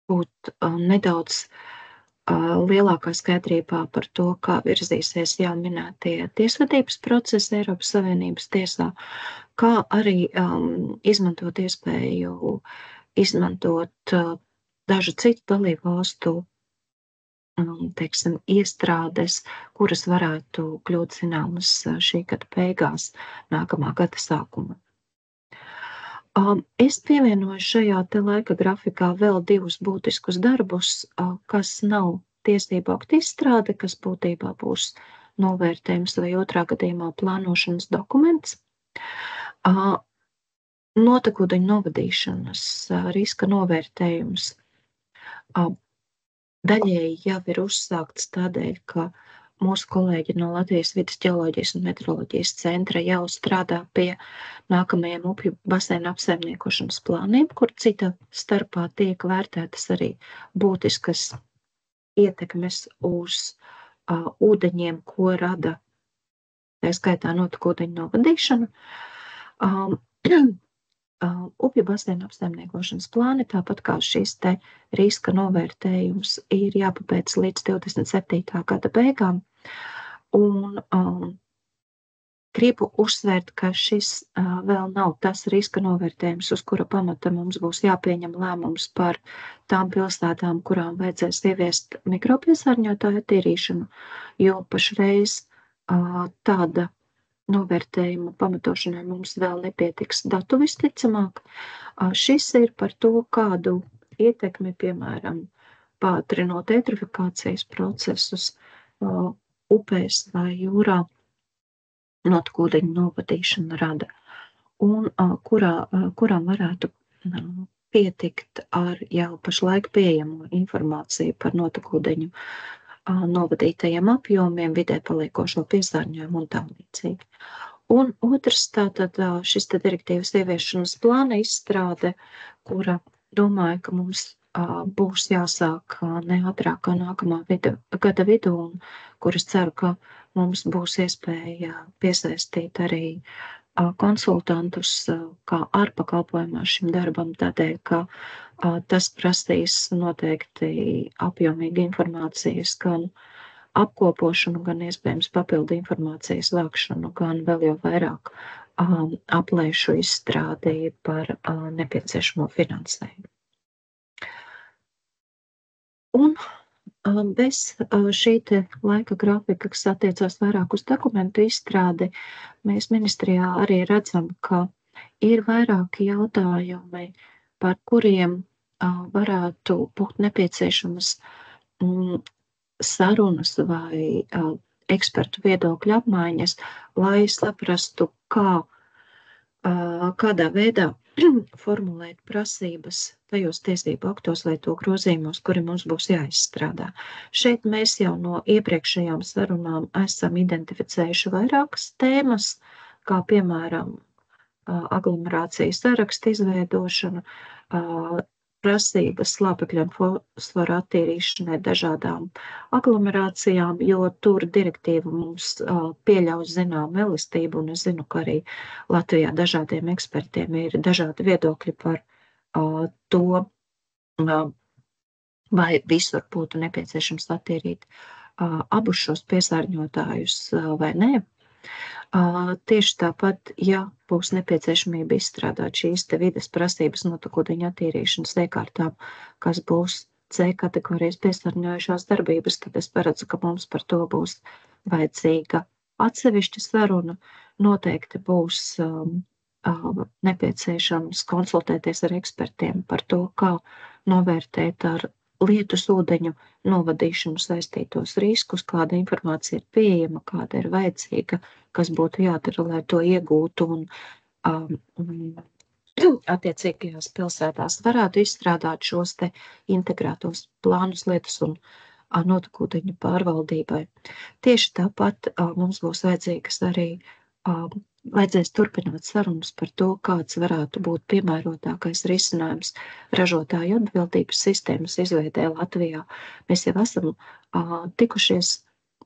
būt nedaudz lielākā skaidrībā par to, kā virzīsies jau minētie tiesvedības procesi Eiropas Savienības tiesā, kā arī izmantot iespēju izmantot dažu citu dalību valstu iestrādes, kuras varētu kļūt zināmas šī gada beigās, nākamā gada sākumā. Es pievienoju šajā te laika grafikā vēl divus būtiskus darbus, kas nav tiesību aktu izstrāde, kas būtībā būs novērtējums vai otrā gadījumā plānošanas dokuments. Notekūdeņu novadīšanas riska novērtējums daļēji jau ir uzsākts tādēļ, ka mūsu kolēģi no Latvijas vides ģeoloģijas un meteoroloģijas centra jau strādā pie nākamajiem upju baseinu apsaimniekošanas plāniem, kur cita starpā tiek vērtētas arī būtiskas ietekmes uz ūdeņiem, ko rada, tā skaitā notekūdeņu novadīšana. Upju baseinu apsaimniekošanas plāni, tāpat kā šis te riska novērtējums, ir jāpabeidz līdz 27. gada beigām. Un gribu uzsvērt, ka šis vēl nav tas riska novērtējums, uz kura pamata mums būs jāpieņem lēmums par tām pilsētām, kurām vajadzēs ieviest mikropiesārņotāju attīrīšanu, jo pašreiz tāda novērtējuma pamatošanai mums vēl nepietiks datu visticamāk. Šis ir par to, kādu ietekmi, piemēram, pātrinot eitrofikācijas procesus upēs vai jūrā notekūdeņu novadīšana rada, un kuram varētu pietikt ar jau pašlaik pieejamo informāciju par notekūdeņu novadītajiem apjomiem, vidē paliekošo piesārņojumu un tam līdzīgi. Un otrs, tātad šis te direktīvas ieviešanas plāna izstrāde, kura domāju, ka mums būs jāsāk ne ātrāk kā nākamā gada vidū, un kuras ceru, ka mums būs iespēja piesaistīt arī konsultantus kā ārpakalpojumā šim darbam, tādēļ, ka tas prasīs noteikti apjomīgu informācijas gan apkopošanu, gan iespējams papildu informācijas vākšanu, gan vēl jau vairāk aplēšu izstrādi par nepieciešamo finansējumu. Un bez šī te laika grafika, kas attiecās vairāk uz dokumentu izstrādi, mēs ministrijā arī redzam, ka ir vairāki jautājumi, par kuriem varētu būt nepieciešamas sarunas vai ekspertu viedokļu apmaiņas, lai saprastu, kādā veidā formulēt prasības tajos tiesību aktos vai to grozījumos, kuri mums būs jāizstrādā. Šeit mēs jau no iepriekšējām sarunām esam identificējuši vairākas tēmas, kā piemēram aglomerācijas sarakstu izveidošana, prasības slāpekļa un fosforu attīrīšanai dažādām aglomerācijām, jo tur direktīva mums pieļauj zinām elastību, un es zinu, ka arī Latvijā dažādiem ekspertiem ir dažādi viedokļi par to, vai visur būtu nepieciešams attīrīt abus šos piesārņotājus vai nē. Tieši tāpat, ja būs nepieciešamība izstrādāt šīs te vides prasības notekūdeņu attīrīšanas iekārtām, kas būs C kategorijas piesārņojušās darbības, tad es paredzu, ka mums par to būs vajadzīga atsevišķa saruna. Noteikti būs nepieciešams konsultēties ar ekspertiem par to, kā novērtēt ar lietus ūdeņu novadīšanu saistītos riskus, kāda informācija ir pieejama, kāda ir vajadzīga, kas būtu jādara, lai to iegūtu un attiecīgajās pilsētās varētu izstrādāt šos te integrētos plānus lietus un notekūdeņu pārvaldībai. Tieši tāpat mums būs vajadzīgas arī vajadzēs turpināt sarunas par to, kāds varētu būt piemērotākais risinājums ražotāju atbildības sistēmas izveidē Latvijā. Mēs jau esam tikušies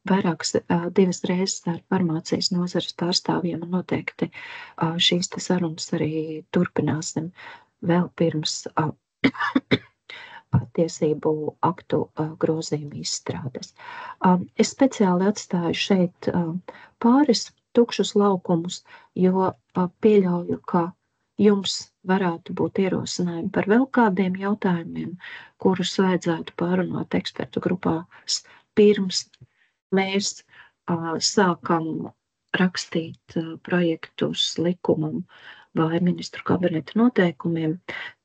divas reizes ar farmācijas nozares pārstāvjiem, un noteikti šīs te sarunas arī turpināsim vēl pirms tiesību aktu grozījuma izstrādes. Es speciāli atstāju šeit pāris tukšus laukumus, jo pieļauju, ka jums varētu būt ierosinājumi par vēl kādiem jautājumiem, kurus vajadzētu pārunāt ekspertu grupās pirms mēs sākam rakstīt projektus likumam vai ministru kabineta noteikumiem.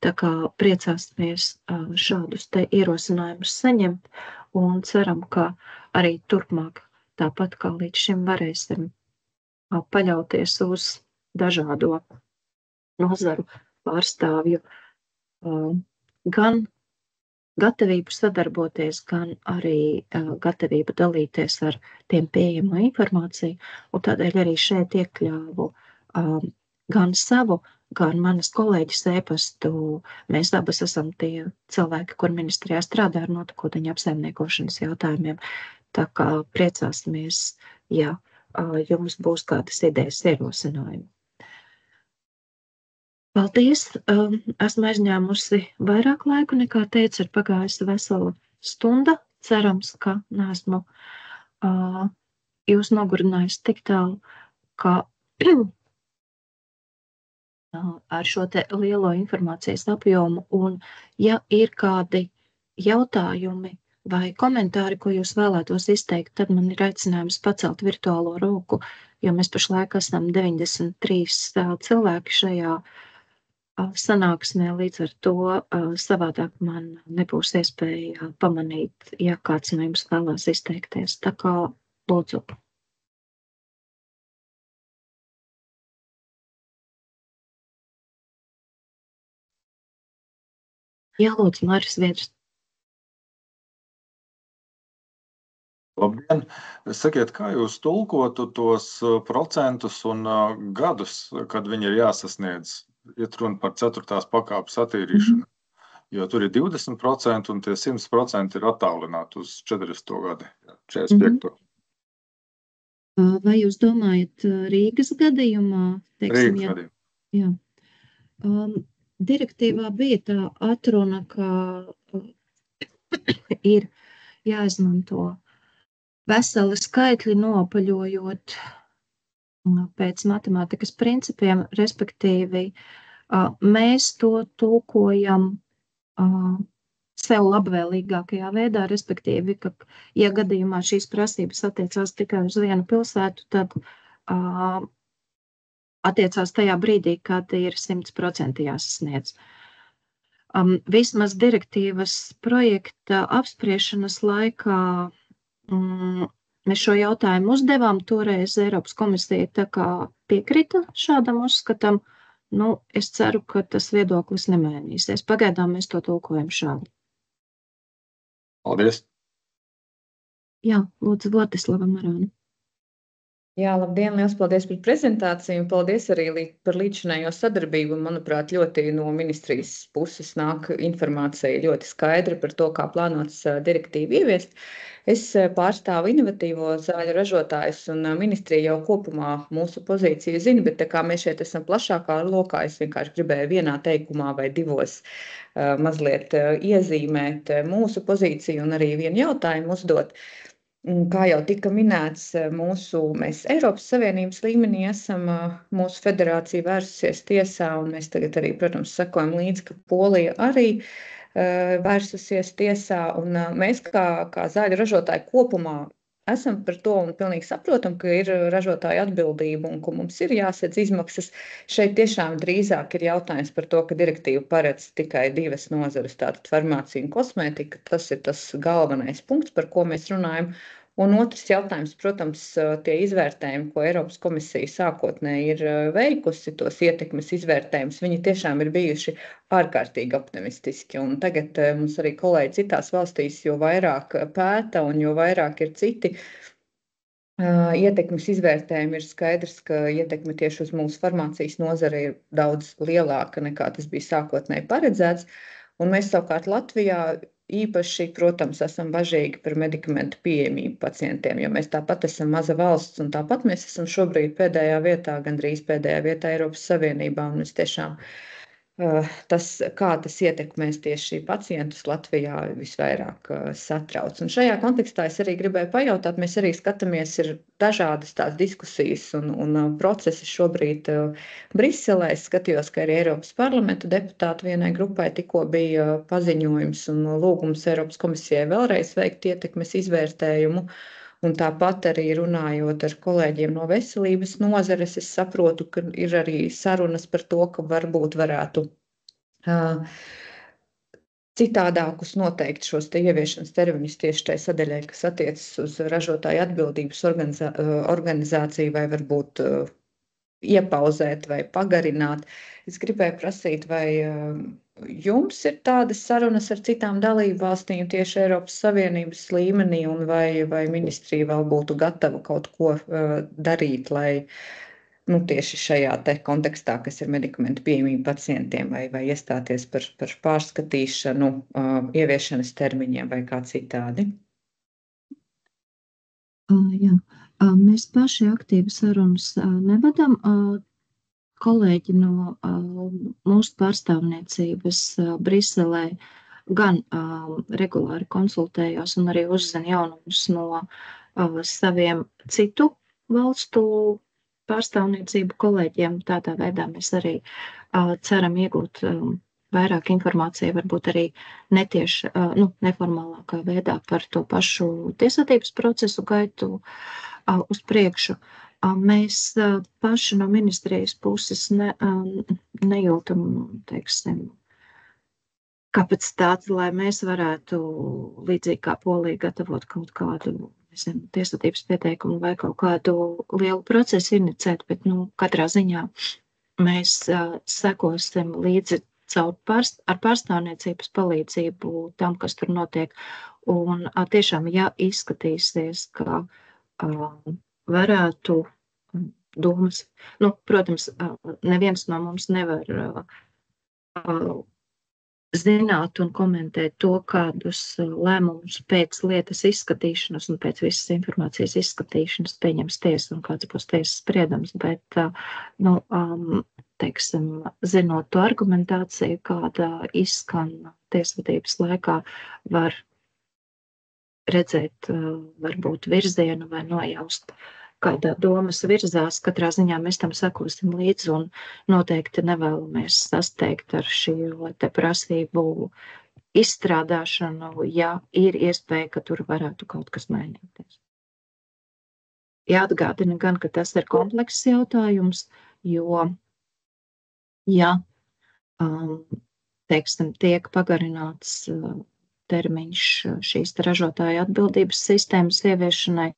Tā kā priecāsimies šādus te ierosinājumus saņemt un ceram, ka arī turpmāk, tāpat kā līdz šim, varēsim paļauties uz dažādo nozaru pārstāvju gan gatavību sadarboties, gan arī gatavību dalīties ar tiem pieejamo informāciju, un tādēļ arī šeit iekļāvu gan savu, gan manas kolēģis e-pastu. Mēs abas esam tie cilvēki, kur ministrijā strādā ar notekūdeņu apsaimniekošanas jautājumiem, tā kā priecāsimies, ja jums būs kādas idejas ierosinājumi. Paldies! Esmu aizņēmusi vairāk laiku nekā teicu, ir pagājusi vesela stunda. Cerams, ka neesmu jūs nogurdinājusi tik tālu, ka ar šo te lielo informācijas apjomu, un ja ir kādi jautājumi vai komentāri, ko jūs vēlētos izteikt, tad man ir aicinājums pacelt virtuālo roku, jo mēs pašlaik esam 93 cilvēki šajā sanāksmē, līdz ar to savādāk man nebūs iespēja pamanīt, ja kāds no jums vēlās izteikties. Tā kā lūdzu. Jā, lūdzu, Māris Viedrs. Labdien! Sakiet, kā jūs tulkotu tos procentus un gadus, kad viņi ir jāsasniedz, iet runa par 4. pakāpes attīrīšanu, jo tur ir 20% un tie 100% ir attālināti uz 40. gadu, 45. Vai jūs domājat Rīgas gadījumā? Teiksim, Rīgas gadījumā. Jā. Direktīvā bija tā atruna, ka ir jāizmanto veseli skaitļi nopaļojot pēc matemātikas principiem, respektīvi mēs to tulkojam sev labvēlīgākajā veidā, respektīvi, ka, ja gadījumā šīs prasības attiecās tikai uz vienu pilsētu, tad attiecās tajā brīdī, kad ir 100% jāsasniedz. Vismaz direktīvas projekta apspriešanas laikā mēs šo jautājumu uzdevām, toreiz Eiropas komisija tā kā piekrita šādam uzskatam. Es ceru, ka tas viedoklis nemainīsies. Pagaidām mēs to tulkojam šādi. Paldies! Jā, lūdzu, Vladislava Marāna. Jā, labdien, liels paldies par prezentāciju un paldies arī par līdzinējo sadarbību. Manuprāt, ļoti no ministrijas puses nāk informācija ļoti skaidra par to, kā plānots direktīvu ieviest. Es pārstāvu inovatīvo zāļu ražotājus un ministrija jau kopumā mūsu pozīciju zina, bet tā kā mēs šeit esam plašākā lokā, es vienkārši gribēju vienā teikumā vai divos mazliet iezīmēt mūsu pozīciju un arī vienu jautājumu uzdot. Kā jau tika minēts, mēs Eiropas Savienības līmenī esam mūsu federācija vērsusies tiesā, un mēs tagad arī, protams, sekojam līdzi, ka Polija arī vērsusies tiesā, un mēs kā zāļu ražotāji kopumā esam par to un pilnīgi saprotam, ka ir ražotāja atbildība un ka mums ir jāsedz izmaksas. Šeit tiešām drīzāk ir jautājums par to, ka direktīva paredz tikai divas nozares, tātad farmācija un kosmētika. Tas ir tas galvenais punkts, par ko mēs runājam. Un otrs jautājums, protams, tie izvērtējumi, ko Eiropas komisija sākotnēji ir veikusi, tos ietekmes izvērtējumus, viņi tiešām ir bijuši ārkārtīgi optimistiski. Un tagad mums arī kolēģi citās valstīs jo vairāk pēta un jo vairāk ir citi ietekmes izvērtējumi, ir skaidrs, ka ietekme tieši uz mūsu farmācijas nozari ir daudz lielāka nekā tas bija sākotnēji paredzēts. Un mēs savukārt Latvijā īpaši, protams, esam bažīgi par medikamentu pieejamību pacientiem, jo mēs tāpat esam maza valsts un tāpat mēs esam šobrīd pēdējā vietā, gandrīz pēdējā vietā Eiropas Savienībā. Un mēs tiešām kā tas ietekmēs tieši pacientus Latvijā visvairāk satrauc. Un šajā kontekstā es arī gribēju pajautāt, mēs arī skatāmies, ir dažādas tās diskusijas un procesi šobrīd Briselē. Es skatījos, ka arī Eiropas parlamenta deputātu vienai grupai tikko bija paziņojums un lūgums Eiropas komisijai vēlreiz veikt ietekmes izvērtējumu. Un tāpat arī runājot ar kolēģiem no veselības nozares, es saprotu, ka ir arī sarunas par to, ka varbūt varētu citādākus noteikt šos te ieviešanas termiņus tieši tai sadaļai, kas attiecas uz ražotāju atbildības organizāciju vai varbūt iepauzēt vai pagarināt. Es gribēju prasīt, vai jums ir tādas sarunas ar citām dalību valstīm tieši Eiropas Savienības līmenī, un vai ministrija vēl būtu gatava kaut ko darīt, lai tieši šajā te kontekstā, kas ir medikamentu pieejamība pacientiem, vai iestāties par pārskatīšanu, ieviešanas termiņiem vai kā citādi? Jā. Mēs paši aktīvi sarunas nevedam. Kolēģi no mūsu pārstāvniecības Briselē gan regulāri konsultējās un arī uzzina jaunumus no saviem citu valstu pārstāvniecību kolēģiem. Tādā veidā mēs arī ceram iegūt vairāk informāciju, varbūt arī netieši, neformālākā veidā par to pašu tiesvedības procesu gaitu uz priekšu. Mēs paši no ministrijas puses nejūtam, teiksim, kapacitāti, lai mēs varētu līdzīgi kā Polija gatavot kaut kādu, tiesvedības pieteikumu vai kaut kādu lielu procesu inicēt, bet, katrā ziņā mēs sekosim līdzi ar pārstāvniecības palīdzību tam, kas tur notiek. Un tiešām, ja izskatīsies, ka varētu domas, protams, neviens no mums nevar zināt un komentēt to, kādus lēmumus pēc lietas izskatīšanas un pēc visas informācijas izskatīšanas pieņems tiesa un kāds būs tiesas spriedums, bet, teiksim, zinot to argumentāciju, kāda izskan tiesvedības laikā, var redzēt, varbūt virzienu vai nojaust, kādā domas virzās. Katrā ziņā mēs tam sekosim līdzi un noteikti nevēlamies sasteigt ar šī te prasību izstrādāšanu, ja ir iespēja, ka tur varētu kaut kas mainīties. Jāatgādina gan, ka tas ir komplekss jautājums, jo, ja, teiksim, tiek pagarināts termiņš šīs ražotāja atbildības sistēmas ieviešanai,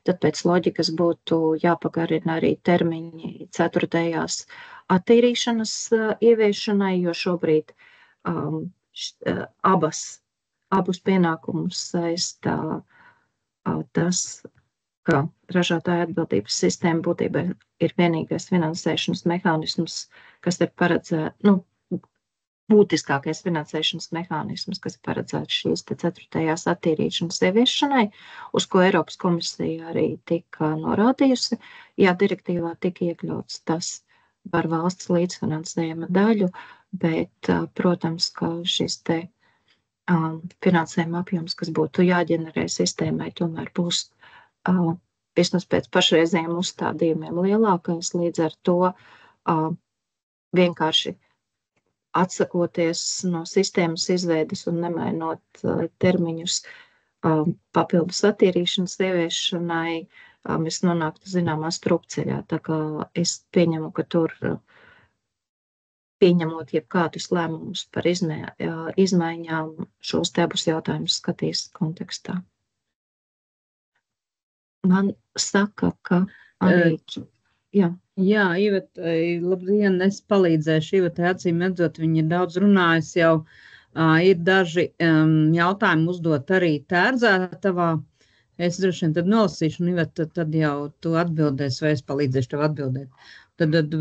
tad pēc loģikas būtu jāpagarina arī termiņi 4. attīrīšanas ieviešanai, jo šobrīd abus pienākumus saista tas, ka ražotāja atbildības sistēma būtībā ir vienīgais finansēšanas mehānisms, kas ir paredzēts, būtiskākais finansēšanas mehānisms, kas ir paredzēts šīs 4. attīrīšanas ieviešanai, uz ko Eiropas komisija arī tika norādījusi. Jā, direktīvā tika iekļauts tas par valsts līdzfinansējuma daļu, bet, protams, ka šis te finansējuma apjoms, kas būtu jāģenerē sistēmai, tomēr būs vismaz pēc pašreizējiem uzstādījumiem lielākais, līdz ar to vienkārši atsakoties no sistēmas izveides un nemainot termiņus papildus attīrīšanas ieviešanai, mēs nonāktu zināmā strupceļā. Tā kā es pieņemu, ka tur pieņemot jebkādus lēmumus par izmaiņām, šos te abus jautājumus skatīs kontekstā. Man saka, ka arī... Jā, Iveta, labdien, es palīdzēšu. Iveta, acīm redzot, viņa ir daudz runājusi jau. Ir daži jautājumi uzdot arī tērdzētavā. Es droši vien tad nolasīšu, un Iveta, tad jau tu atbildēsi, vai es palīdzēšu tev atbildēt. Tad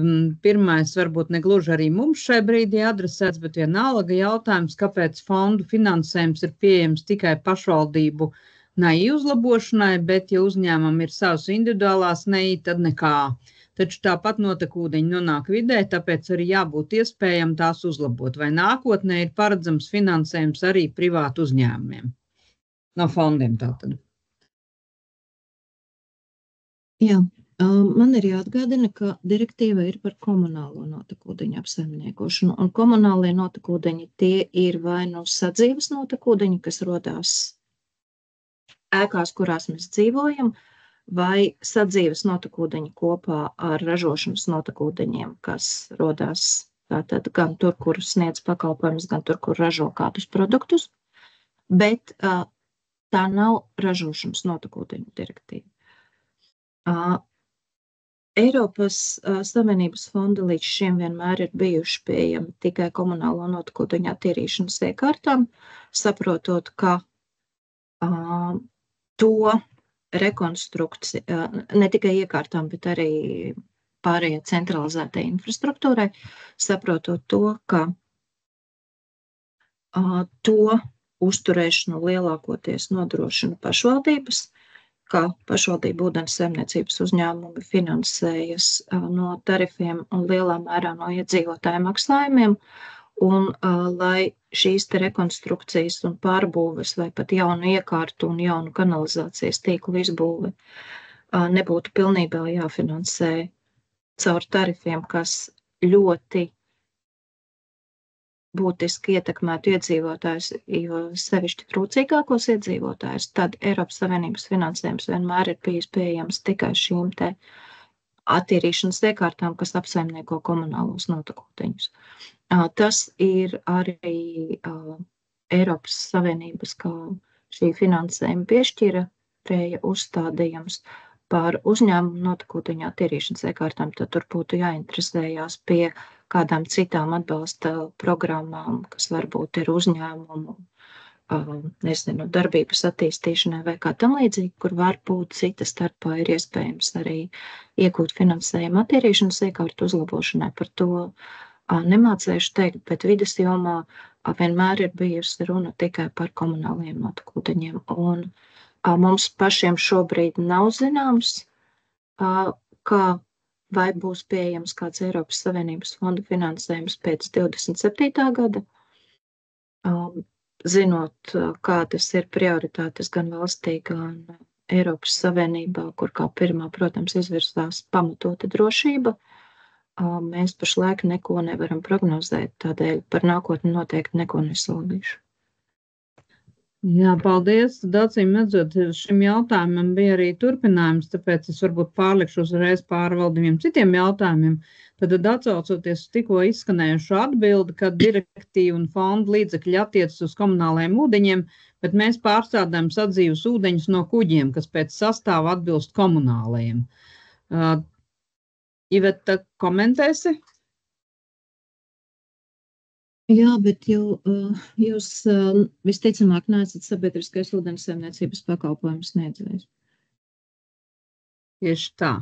pirmais varbūt negluži arī mums šai brīdī adresēts, bet vienalga jautājums, kāpēc fondu finansējums ir pieejams tikai pašvaldību NAI uzlabošanai, bet ja uzņēmumam ir savas individuālās NAI, tad nekā. Taču tāpat notekūdeņi nonāk vidē, tāpēc arī jābūt iespējam tās uzlabot. Vai nākotnē ir paredzams finansējums arī privātu uzņēmumiem? No fondiem tātad. Jā, man ir jāatgādina, ka direktīva ir par komunālo notekūdeņu apsaimniekošanu. Un komunālie notekūdeņi tie ir vai nu sadzīves notekūdeņi, kas rodās ēkās, kurās mēs dzīvojam, vai sadzīves notekūdeņi kopā ar ražošanas notekūdeņiem, kas rodās tātad gan tur, kur sniedz pakalpojumus, gan tur, kur ražo kādus produktus, bet tā nav ražošanas notekūdeņu direktīva. Eiropas Savienības fondi līdz šim vienmēr ir bijuši pieejami tikai komunālo notekūdeņu attīrīšanas iekārtām, saprotot, ka to rekonstrukcija, ne tikai iekārtām, bet arī pārējai centralizētai infrastruktūrai, saprotot to, ka to uzturēšanu lielākoties nodrošina pašvaldības, ka pašvaldību ūdens saimniecības uzņēmumi finansējas no tarifiem un lielā mērā no iedzīvotāju maksājumiem, un lai šīs te rekonstrukcijas un pārbūves vai pat jaunu iekārtu un jaunu kanalizācijas tīklu izbūve nebūtu pilnībā jāfinansē caur tarifiem, kas ļoti būtiski ietekmētu iedzīvotājus, jo sevišķi trūcīgākos iedzīvotājus, tad Eiropas Savienības finansējums vienmēr ir bijis pieejams tikai šīm te attīrīšanas iekārtām, kas apsaimnieko komunālos notekūdeņus. Tas ir arī Eiropas Savienības, kā šī finansējuma piešķirēja uzstādījums par uzņēmumu notekūdeņu attīrīšanas iekārtām, tad tur būtu jāinteresējās pie kādām citām atbalsta programmām, kas varbūt ir uzņēmumu, darbības attīstīšanai vai kā tam līdzīgi, kur varbūt cita starpā ir iespējams arī iegūt finansējumu attīrīšanas iekārtu uzlabošanai. Par to nemācēšu teikt, bet vides jomā vienmēr ir bijusi runa tikai par komunāliem notekūdeņiem. Un mums pašiem šobrīd nav zināms, kā vai būs pieejams kāds Eiropas Savienības fondu finansējums pēc 27. gada. Zinot, kādas ir prioritātes gan valstī, gan Eiropas Savienībā, kur kā pirmā, protams, izvirzās pamatota drošība, mēs pašlaik neko nevaram prognozēt, tādēļ par nākotni noteikti neko nesolīšu. Jā, paldies. Acīm redzot, šim jautājumam bija arī turpinājums, tāpēc es varbūt pārlikšu uzreiz pāri vēl diviem citiem jautājumiem. Tad atsaucoties uz tikko izskanējušo atbildi, ka direktīva un fonda līdzekļi attiecas uz komunālajiem ūdeņiem, bet mēs pārstrādājam sadzīves ūdeņus no kuģiem, kas pēc sastāva atbilst komunālajiem. Iveta, komentēsi? Jā, bet jūs visticamāk neesat sabiedriskais ūdenssaimniecības pakalpojums sniedzējs. Tieši tā.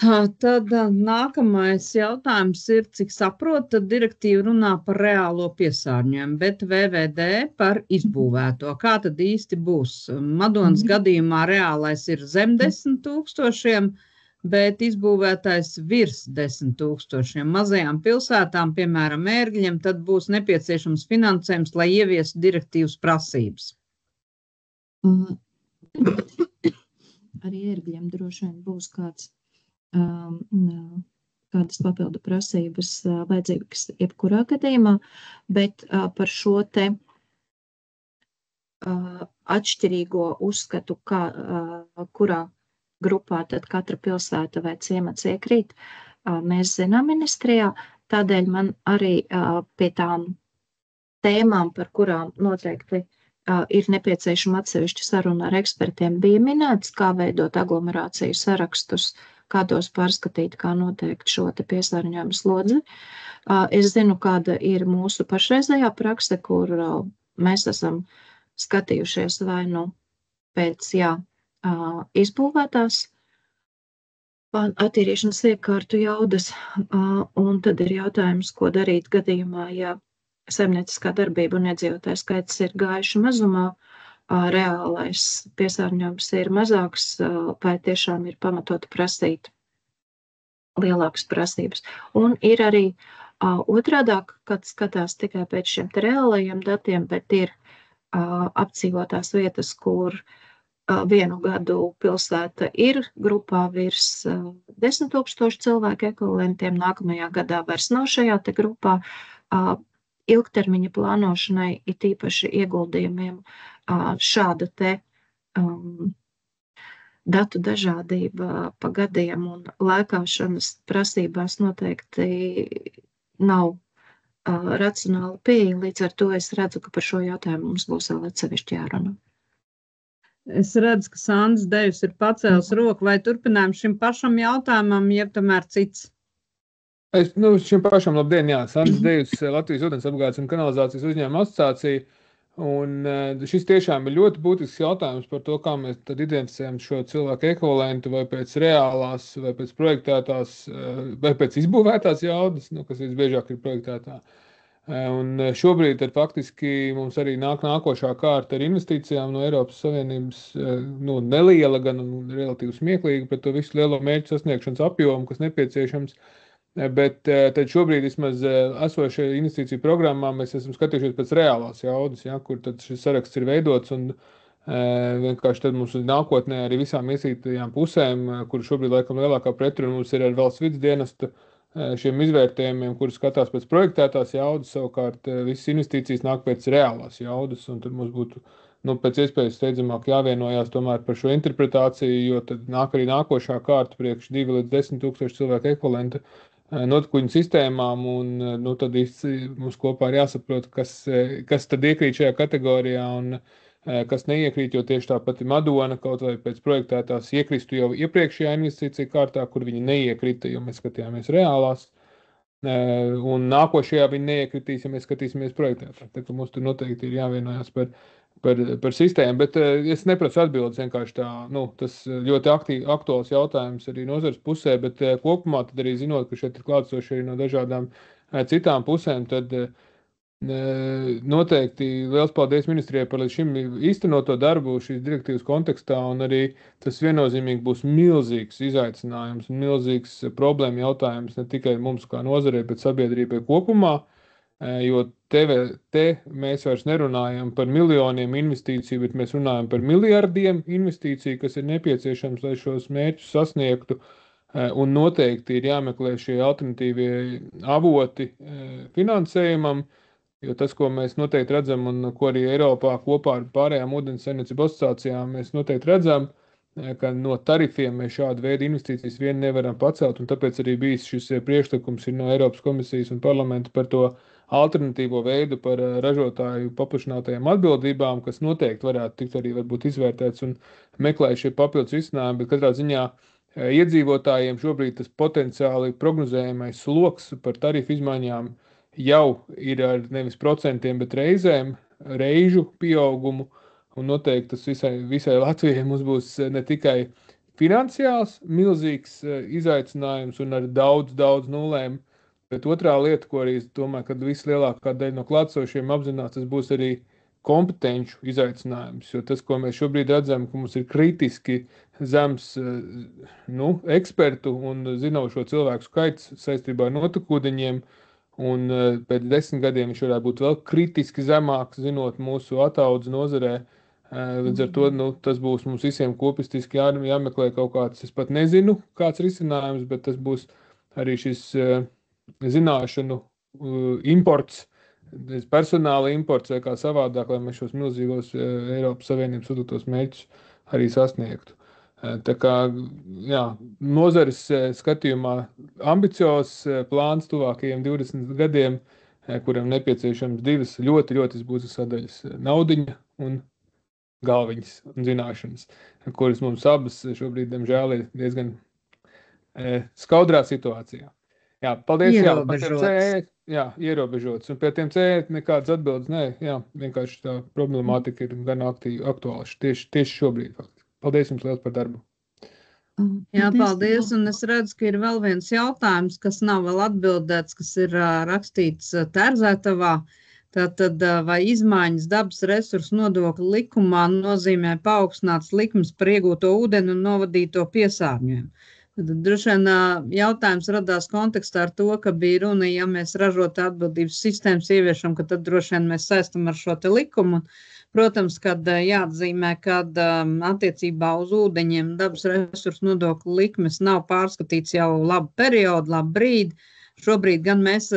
Tad nākamais jautājums ir, cik saprot, tad direktīva runā par reālo piesārņojumu, bet VVD par izbūvēto. Kā tad īsti būs? Madonas gadījumā reālais ir zem 10 000, bet izbūvētais virs 10 000. Mazajām pilsētām, piemēram, Ērgļiem, tad būs nepieciešams finansējums, lai ieviestu direktīvas prasības. Arī Ērgļiem droši vien būs kādas papildu prasības vajadzīgas jebkurā gadījumā, bet par šo te atšķirīgo uzskatu, kurā grupā tad katra pilsēta vai ciemats iekrīt, mēs zinām ministrijā, tādēļ man arī pie tām tēmām, par kurām noteikti ir nepieciešama atsevišķa saruna ar ekspertiem, bija minēts, kā veidot aglomerāciju sarakstus, kādos pārskatīt, kā noteikt šo te piesārņojumu slodzi. Es zinu, kāda ir mūsu pašreizējā prakse, kur mēs esam skatījušies vai nu pēc, izbūvētās attīrīšanas iekārtu jaudas, un tad ir jautājums, ko darīt gadījumā, ja saimnieciskā darbība un iedzīvotāju skaits ir gājuši mazumā, reālais piesārņojums ir mazāks, vai tiešām ir pamatoti prasīt lielākas prasības. Un ir arī otrādāk, kad skatās tikai pēc šiem te reālajiem datiem, bet ir apdzīvotās vietas, kur vienu gadu pilsēta ir grupā virs 10 000 cilvēku ekvivalentiem, nākamajā gadā vairs nav šajā te grupā. Ilgtermiņa plānošanai, it īpaši ieguldījumiem, šāda te datu dažādība pa gadiem un lēkāšanas prasībās noteikti nav racionāla pieeja, līdz ar to es redzu, ka par šo jautājumu mums būs vēl atsevišķi jārunā. Es redzu, ka Sandrs Dejus ir pacēlis roku, vai turpinājums šim pašam jautājumam, jeb tomēr cits? Šim pašam labdien, Sandrs Dejus, Latvijas ūdensapgādes un kanalizācijas uzņēmuma asociācija. Un šis tiešām ir ļoti būtisks jautājums par to, kā mēs tad identificējam šo cilvēku ekvivalentu vai pēc reālās, vai pēc projektētās, vai pēc izbūvētās jaudas, kas visbiežāk ir projektētā. Un šobrīd ir faktiski mums arī nākošā kārta ar investīcijām no Eiropas Savienības, neliela, gan relatīvi smieklīga, pret to visu lielo mērķu sasniegšanas apjomu, kas nepieciešams. Bet tad šobrīd vismaz esošajā investīciju programmā mēs esam skatījušies pēc reālās jaudas, kur tad šis saraksts ir veidots un vienkārši tad mums nākotnē arī visām iesaistītajām pusēm, kur šobrīd laikam lielākā pretruna mums ir ar valsts vides dienesta šiem izvērtējumiem, kur skatās pēc projektētās jaudas, savukārt visas investīcijas nāk pēc reālās jaudas, un tad mums būtu pēc iespējas steidzamāk jāvienojās tomēr par šo interpretāciju, jo tad nāk arī nākošā kārta priekš 2 līdz 10 000 cilvēku ekvivalenta notikuņu sistēmām, un tad mums kopā ir jāsaprot, kas tad iekrīt šajā kategorijā un kas neiekrīt, jo tieši tāpat Madona kaut vai pēc projektētās iekristu jau iepriekšējā investīcija kārtā, kur viņi neiekrita, jo mēs skatījāmies reālās, un nākošajā viņi neiekritīs, ja mēs skatīsimies projektētā. Tā ka mums tur noteikti ir jāvienojās par sistēmu, bet es neprasu atbildes vienkārši tā, tas ļoti aktuāls jautājums arī nozares pusē, bet kopumā tad arī zinot, ka šeit ir klātsoši arī no dažādām citām pusēm, tad noteikti liels paldies ministrijai par līdz šim īstenoto darbu šīs direktīvas kontekstā, un arī tas viennozīmīgi būs milzīgs izaicinājums, milzīgs problēma jautājums ne tikai mums kā nozarei, bet sabiedrībai kopumā, jo te mēs vairs nerunājam par miljoniem investīciju, bet mēs runājam par miljardiem investīciju, kas ir nepieciešams, lai šos mērķus sasniegtu, un noteikti ir jāmeklē šie alternatīvie avoti finansējumam. Jo tas, ko mēs noteikti redzam un ko arī Eiropā kopā ar pārējām ūdens saimniecību asociācijām mēs noteikti redzam, ka no tarifiem mēs šādu veidu investīcijas vien nevaram pacelt, un tāpēc arī bijis šis priekšlikums ir no Eiropas komisijas un parlamenta par to alternatīvo veidu par ražotāju paplašinātajām atbildībām, kas noteikti varētu tikt arī varbūt izvērtēts un meklēt šie papildus risinājumi, bet katrā ziņā iedzīvotājiem šobrīd tas potenciāli prognozējamais sloks par tarifu izmaiņām jau ir ar nevis procentiem, bet reižu pieaugumu, un noteikti tas visai Latvijai mums būs ne tikai finansiāls, milzīgs izaicinājums un ar daudz nulēm, bet otrā lieta, ko arī es domāju, kad vislielākā daļa no klātsošiem apzinās, tas būs arī kompetenču izaicinājums, jo tas, ko mēs šobrīd redzam, ka mums ir kritiski zems ekspertu un zinošo cilvēku skaits saistībā ar notekūdeņiem, un pēc 10 gadiem viņš varētu būt vēl kritiski zemāks, zinot mūsu ataudzi nozarē. Līdz ar to tas būs mums visiem kopistiski jāmeklē kaut kāds, es pat nezinu, kāds risinājums, bet tas būs arī šis zināšanu imports, personāla imports vai kā savādāk, lai mēs šos milzīgos Eiropas Savienības uzdotos mērķus arī sasniegtu. Tā kā, nozares skatījumā ambiciozs plāns tuvākajiem 20 gadiem, kuram nepieciešams divas ļoti būtiskas sadaļas - naudiņa un galviņas un zināšanas, kuras mums abas šobrīd, diemžēl, ir diezgan skaudrā situācijā. Jā, paldies, ierobežots. Un pie tiem C nekādas atbildes, vienkārši tā problemātika ir gan aktuāla tieši šobrīd. Paldies jums liels par darbu. Jā, paldies. Un es redzu, ka ir vēl viens jautājums, kas nav vēl atbildēts, kas ir rakstīts Tērzētavā. Tātad, vai izmaiņas dabas resursu nodokļu likumā nozīmē paaugstināts likums par iegūto ūdeni un novadīto piesārņojumu? Tad droši vien jautājums radās kontekstā ar to, ka bija runa, ja mēs ražotāju atbildības sistēmas ieviešam, ka tad droši vien mēs saistam ar šo te likumu. Protams, kad jāatzīmē, ka attiecībā uz ūdeņiem dabas resursu nodokļu likmes nav pārskatīts jau labu periodu, labu brīdi. Šobrīd gan mēs,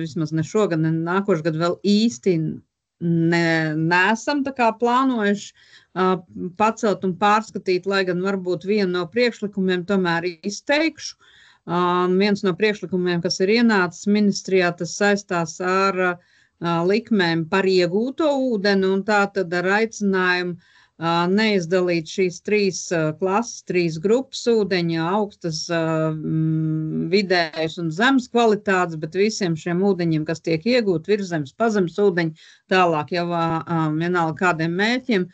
vismaz ne šogad, ne nākošu gadu vēl īsti neesam tā kā plānojuši pacelt un pārskatīt, lai gan varbūt vienu no priekšlikumiem tomēr izteikšu. Viens no priekšlikumiem, kas ir ienācis ministrijā, tas saistās ar likmēm par iegūto ūdeni, un tā tad ar aicinājumu neizdalīt šīs 3 klases, 3 grupas ūdeņa, augstas, vidējas un zemes kvalitātes, bet visiem šiem ūdeņiem, kas tiek iegūti, virzemes, pazemes ūdeņi, tālāk jau vienalga kādiem mērķiem,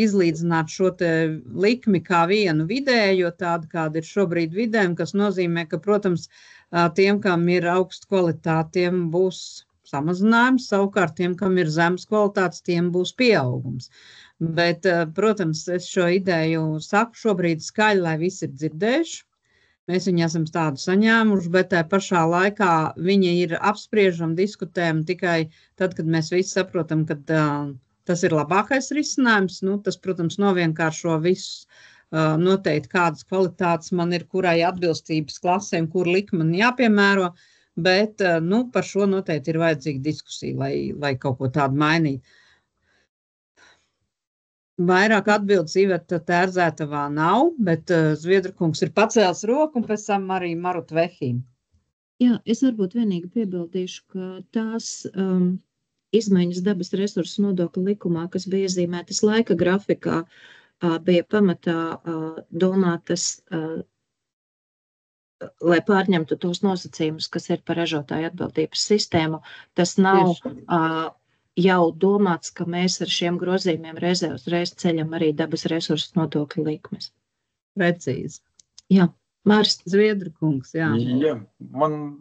izlīdzināt šo te likmi kā vienu vidējo, tādu, kāda ir šobrīd vidējuma, kas nozīmē, ka, protams, tiem, kam ir augsta kvalitāte, tiem būs samazinājums, savukārt tiem, kam ir zemes kvalitātes, tiem būs pieaugums. Bet, protams, es šo ideju saku šobrīd skaļi, lai visi ir dzirdējuši. Mēs viņu esam tādu saņēmuši, bet tā pašā laikā viņa ir apspriežama, diskutējama tikai tad, kad mēs visi saprotam, ka tas ir labākais risinājums. Tas, protams, novienkāršo visus noteikti, kādas kvalitātes man ir, kurai atbilstības klasēm, kur likme man jāpiemēro. Bet par šo noteikti ir vajadzīga diskusija, lai kaut ko tādu mainītu. Vairāk atbildes Iveta Tērzētavā nav, bet Zviedrukungs ir pacēlis roku un pēc tam arī Maruta Vehīna. Jā, es varbūt vienīgi piebildīšu, ka tās izmaiņas dabas resursu nodokļu likumā, kas bija iezīmētas laika grafikā, bija pamatā domātas, lai pārņemtu tos nosacījumus, kas ir par ražotāju atbildības sistēmu. Tas nav jau domāts, ka mēs ar šiem grozījumiem reizē uzreiz ceļam arī dabas resursu nodokļu likmes. Precīzi. Jā, Māris Zviedrukungs, jā. Jā, man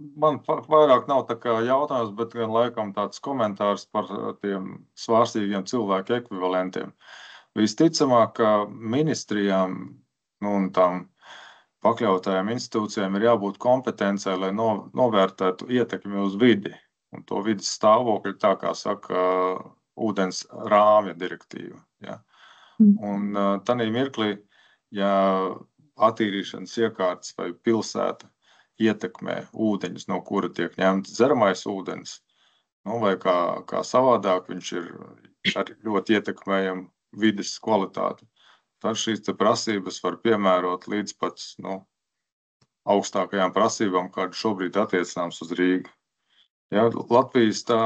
vairāk nav tā kā jautājums, bet gan laikam tāds komentārs par tiem svārstīgiem cilvēku ekvivalentiem. Visticamāk, ka ministrijām un tam pakļautajām institūcijām ir jābūt kompetencei, lai novērtētu ietekmi uz vidi. Un to vidas stāvokļi, tā kā saka ūdens rāmja direktīva. Ja. Un tādā mirklī, ja attīrīšanas iekārtas vai pilsēta ietekmē ūdeņus, no kura tiek ņemts dzeramais ūdens, vai kā savādāk, viņš ir arī ļoti ietekmējama vides kvalitāti. Tad šīs te prasības var piemērot līdz pat augstākajām prasībām, kāda šobrīd attiecināms uz Rīgu. Ja, Latvijas tā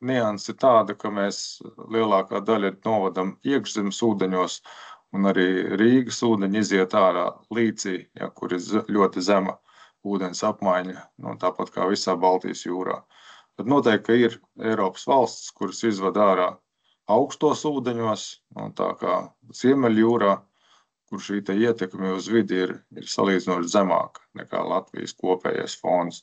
nianse ir tāda, ka mēs lielākā daļa novadam iekšzemes ūdeņos, un arī Rīgas ūdeņi iziet ārā līcī, ja, kur ir ļoti zema ūdens apmaiņa, tāpat kā visā Baltijas jūrā. Tad noteikti, ka ir Eiropas valsts, kuras izved ārā augstos ūdeņos, tā kā Ziemeļjūrā, kur šī te ietekme uz vidi ir salīdzinoši zemāka nekā Latvijas kopējais fons.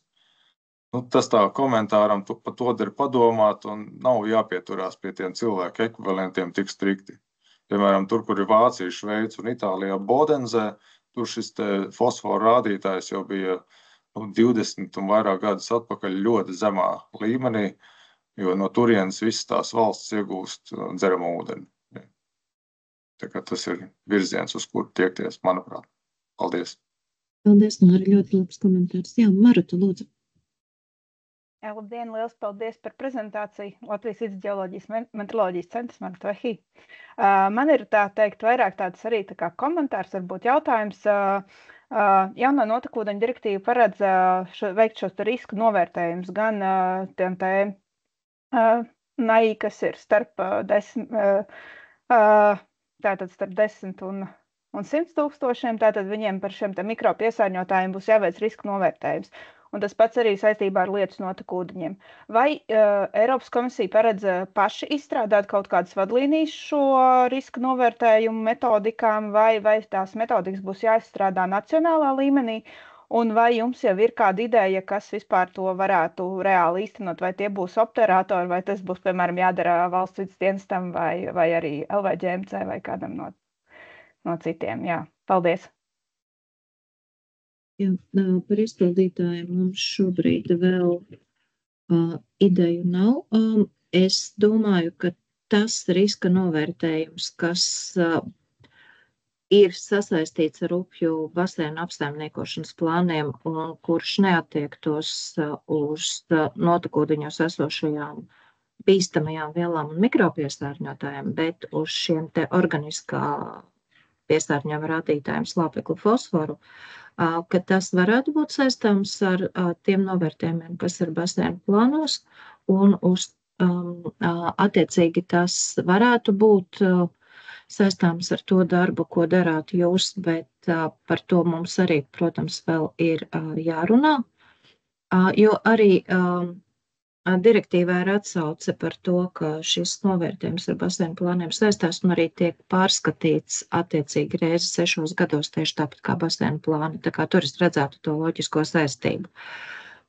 Tas tā komentāram par to der padomāt, un nav jāpieturās pie tiem cilvēku ekvivalentiem tik strikti. Piemēram, tur, kur ir Vācija, Šveica un Itālijā Bodensē, tur šis te fosforu rādītājs jau bija 20 un vairāk gadus atpakaļ ļoti zemā līmenī, jo no turienes visas tās valsts iegūst dzeramo ūdeni. Tā kā tas ir virziens, uz kuru tiekties, manuprāt. Paldies! Paldies, un arī ļoti labs komentārs. Jā, Maruta, lūdzu. Jā, labdien, liels paldies par prezentāciju. Latvijas vidus ģeoloģijas meteoroloģijas centrs Maruta Vehī. Man ir tā teikt vairāk tāds arī tā kā komentārs, varbūt jautājums. Jaunā notekūdeņu direktīva paredz veikt šos risku novērtējumus gan tiem NAI, kas ir starp 10 un 100 tūkstošiem, tātad viņiem par šiem mikro piesārņotājiem būs jāveic risku novērtējums. Un tas pats arī saistībā ar lietus notekūdeņiem. Vai Eiropas komisija paredz paši izstrādāt kaut kādas vadlīnijas šo riska novērtējumu metodikām, vai tās metodikas būs jāizstrādā nacionālā līmenī, un vai jums jau ir kāda ideja, kas vispār to varētu reāli īstenot, vai tie būs operatori, vai tas būs, piemēram, jādara valsts vidas dienestam, vai arī LVģMC vai kādam no citiem. Jā, paldies! Jā, par izpildītājiem mums šobrīd vēl ideju nav. Es domāju, ka tas riska novērtējums, kas ir sasaistīts ar upju basēnu apsaimniekošanas plāniem un kurš neattiektos uz notekūdeņos esošajām bīstamajām vielām un mikropiesārņotājiem, bet uz šiem te organiskā piesārņojuma rādītājiem slāpekli fosforu, ka tas varētu būt saistāms ar tiem novērtējumiem, kas ir basēnu plānos, un uz attiecīgi tas varētu būt saistāms ar to darbu, ko darāt jūs, bet par to mums arī, protams, vēl ir jārunā, jo arī direktīvā ir atsauce par to, ka šis novērtējums ar basēnu plāniem saistās un arī tiek pārskatīts attiecīgi reizi 6 gados, tieši tāpat kā basēnu plāni. Tā kā tur es redzētu to loģisko saistību.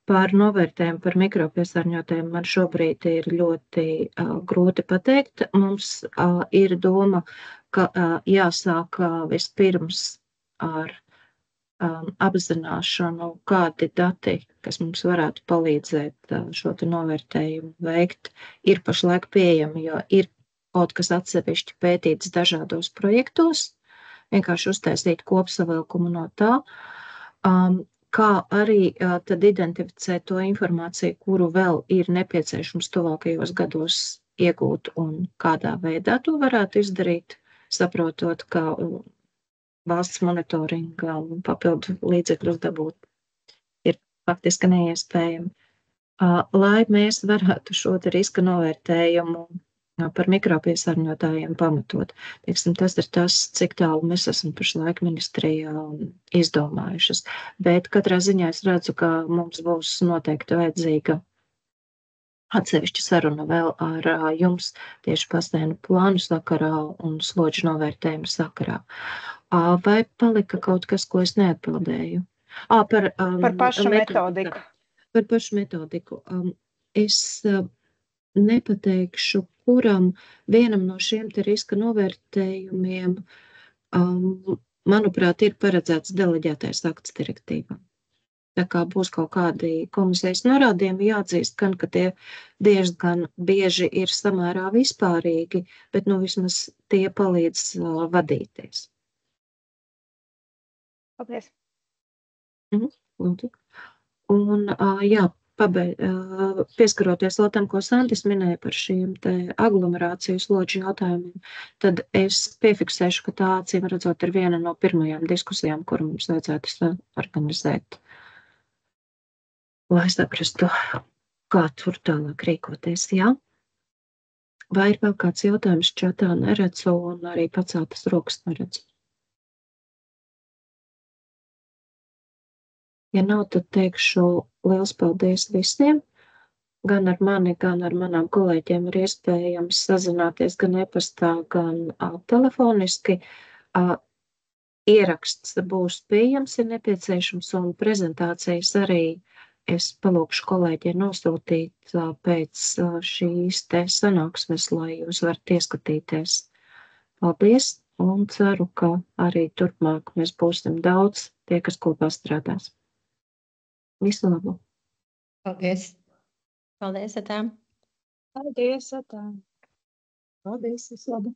Par novērtējumu par mikropiesārņotājiem man šobrīd ir ļoti grūti pateikt. Mums ir doma, ka jāsāk vispirms ar apzināšanu, kādi dati, kas mums varētu palīdzēt šo te novērtējumu veikt, ir pašlaik pieejami, jo ir kaut kas atsevišķi pētīts dažādos projektos, vienkārši uztaisīt kopsavilkumu no tā, kā arī tad identificēt to informāciju, kuru vēl ir nepieciešams tuvākajos gados iegūt un kādā veidā to varētu izdarīt, saprotot, ka valsts monitoringa un papildu līdzekļus dabūt ir faktiski neiespējami. Lai mēs varētu šo te riska novērtējumu par mikropiesārņotājiem pamatot. Tas ir tas, cik tālu mēs esam pašlaik ministrijā izdomājušas. Bet katrā ziņā es redzu, ka mums būs noteikti vajadzīga atsevišķa saruna vēl ar jums tieši basēnu plānu sakarā un slodžu novērtējumu sakarā. Vai palika kaut kas, ko es neatbildēju? Par pašu metodiku. Par pašu metodiku. Es nepateikšu, kuram vienam no šiem te riska novērtējumiem, manuprāt, ir paredzēts deleģētais akts direktīvā. Tā kā būs kaut kādi komisijas norādījumi, jāatzīst, gan, ka tie diezgan bieži ir samērā vispārīgi, bet vismaz tie palīdz vadīties. Paldies. Lūdzu. Un, jā, pieskaroties vēl tam, ko Sandis minēja par šiem te aglomerācijas lodžu jautājumiem, tad es piefiksēšu, ka tā acīm redzot ir viena no pirmajām diskusijām, kuru mums vajadzētu organizēt, lai saprastu, kā tur tālāk rīkoties, jā? Vai ir vēl kāds jautājums čatā? Neredzu, un arī paceltas rokas neredzu. Ja nav, tad teikšu liels paldies visiem. Gan ar mani, gan ar manām kolēģiem ir iespējams sazināties gan e-pastā, gan telefoniski. Ieraksts būs pieejams, ja nepieciešams, un prezentācijas arī es palūkšu kolēģiem nosūtīt pēc šīs te sanāksmes, lai jūs varat ieskatīties. Paldies, un ceru, ka arī turpmāk mēs būsim daudz tie, kas kopā strādās. Visu labu! Paldies! Paldies, Atā! Paldies, Atā! Paldies, visu labu!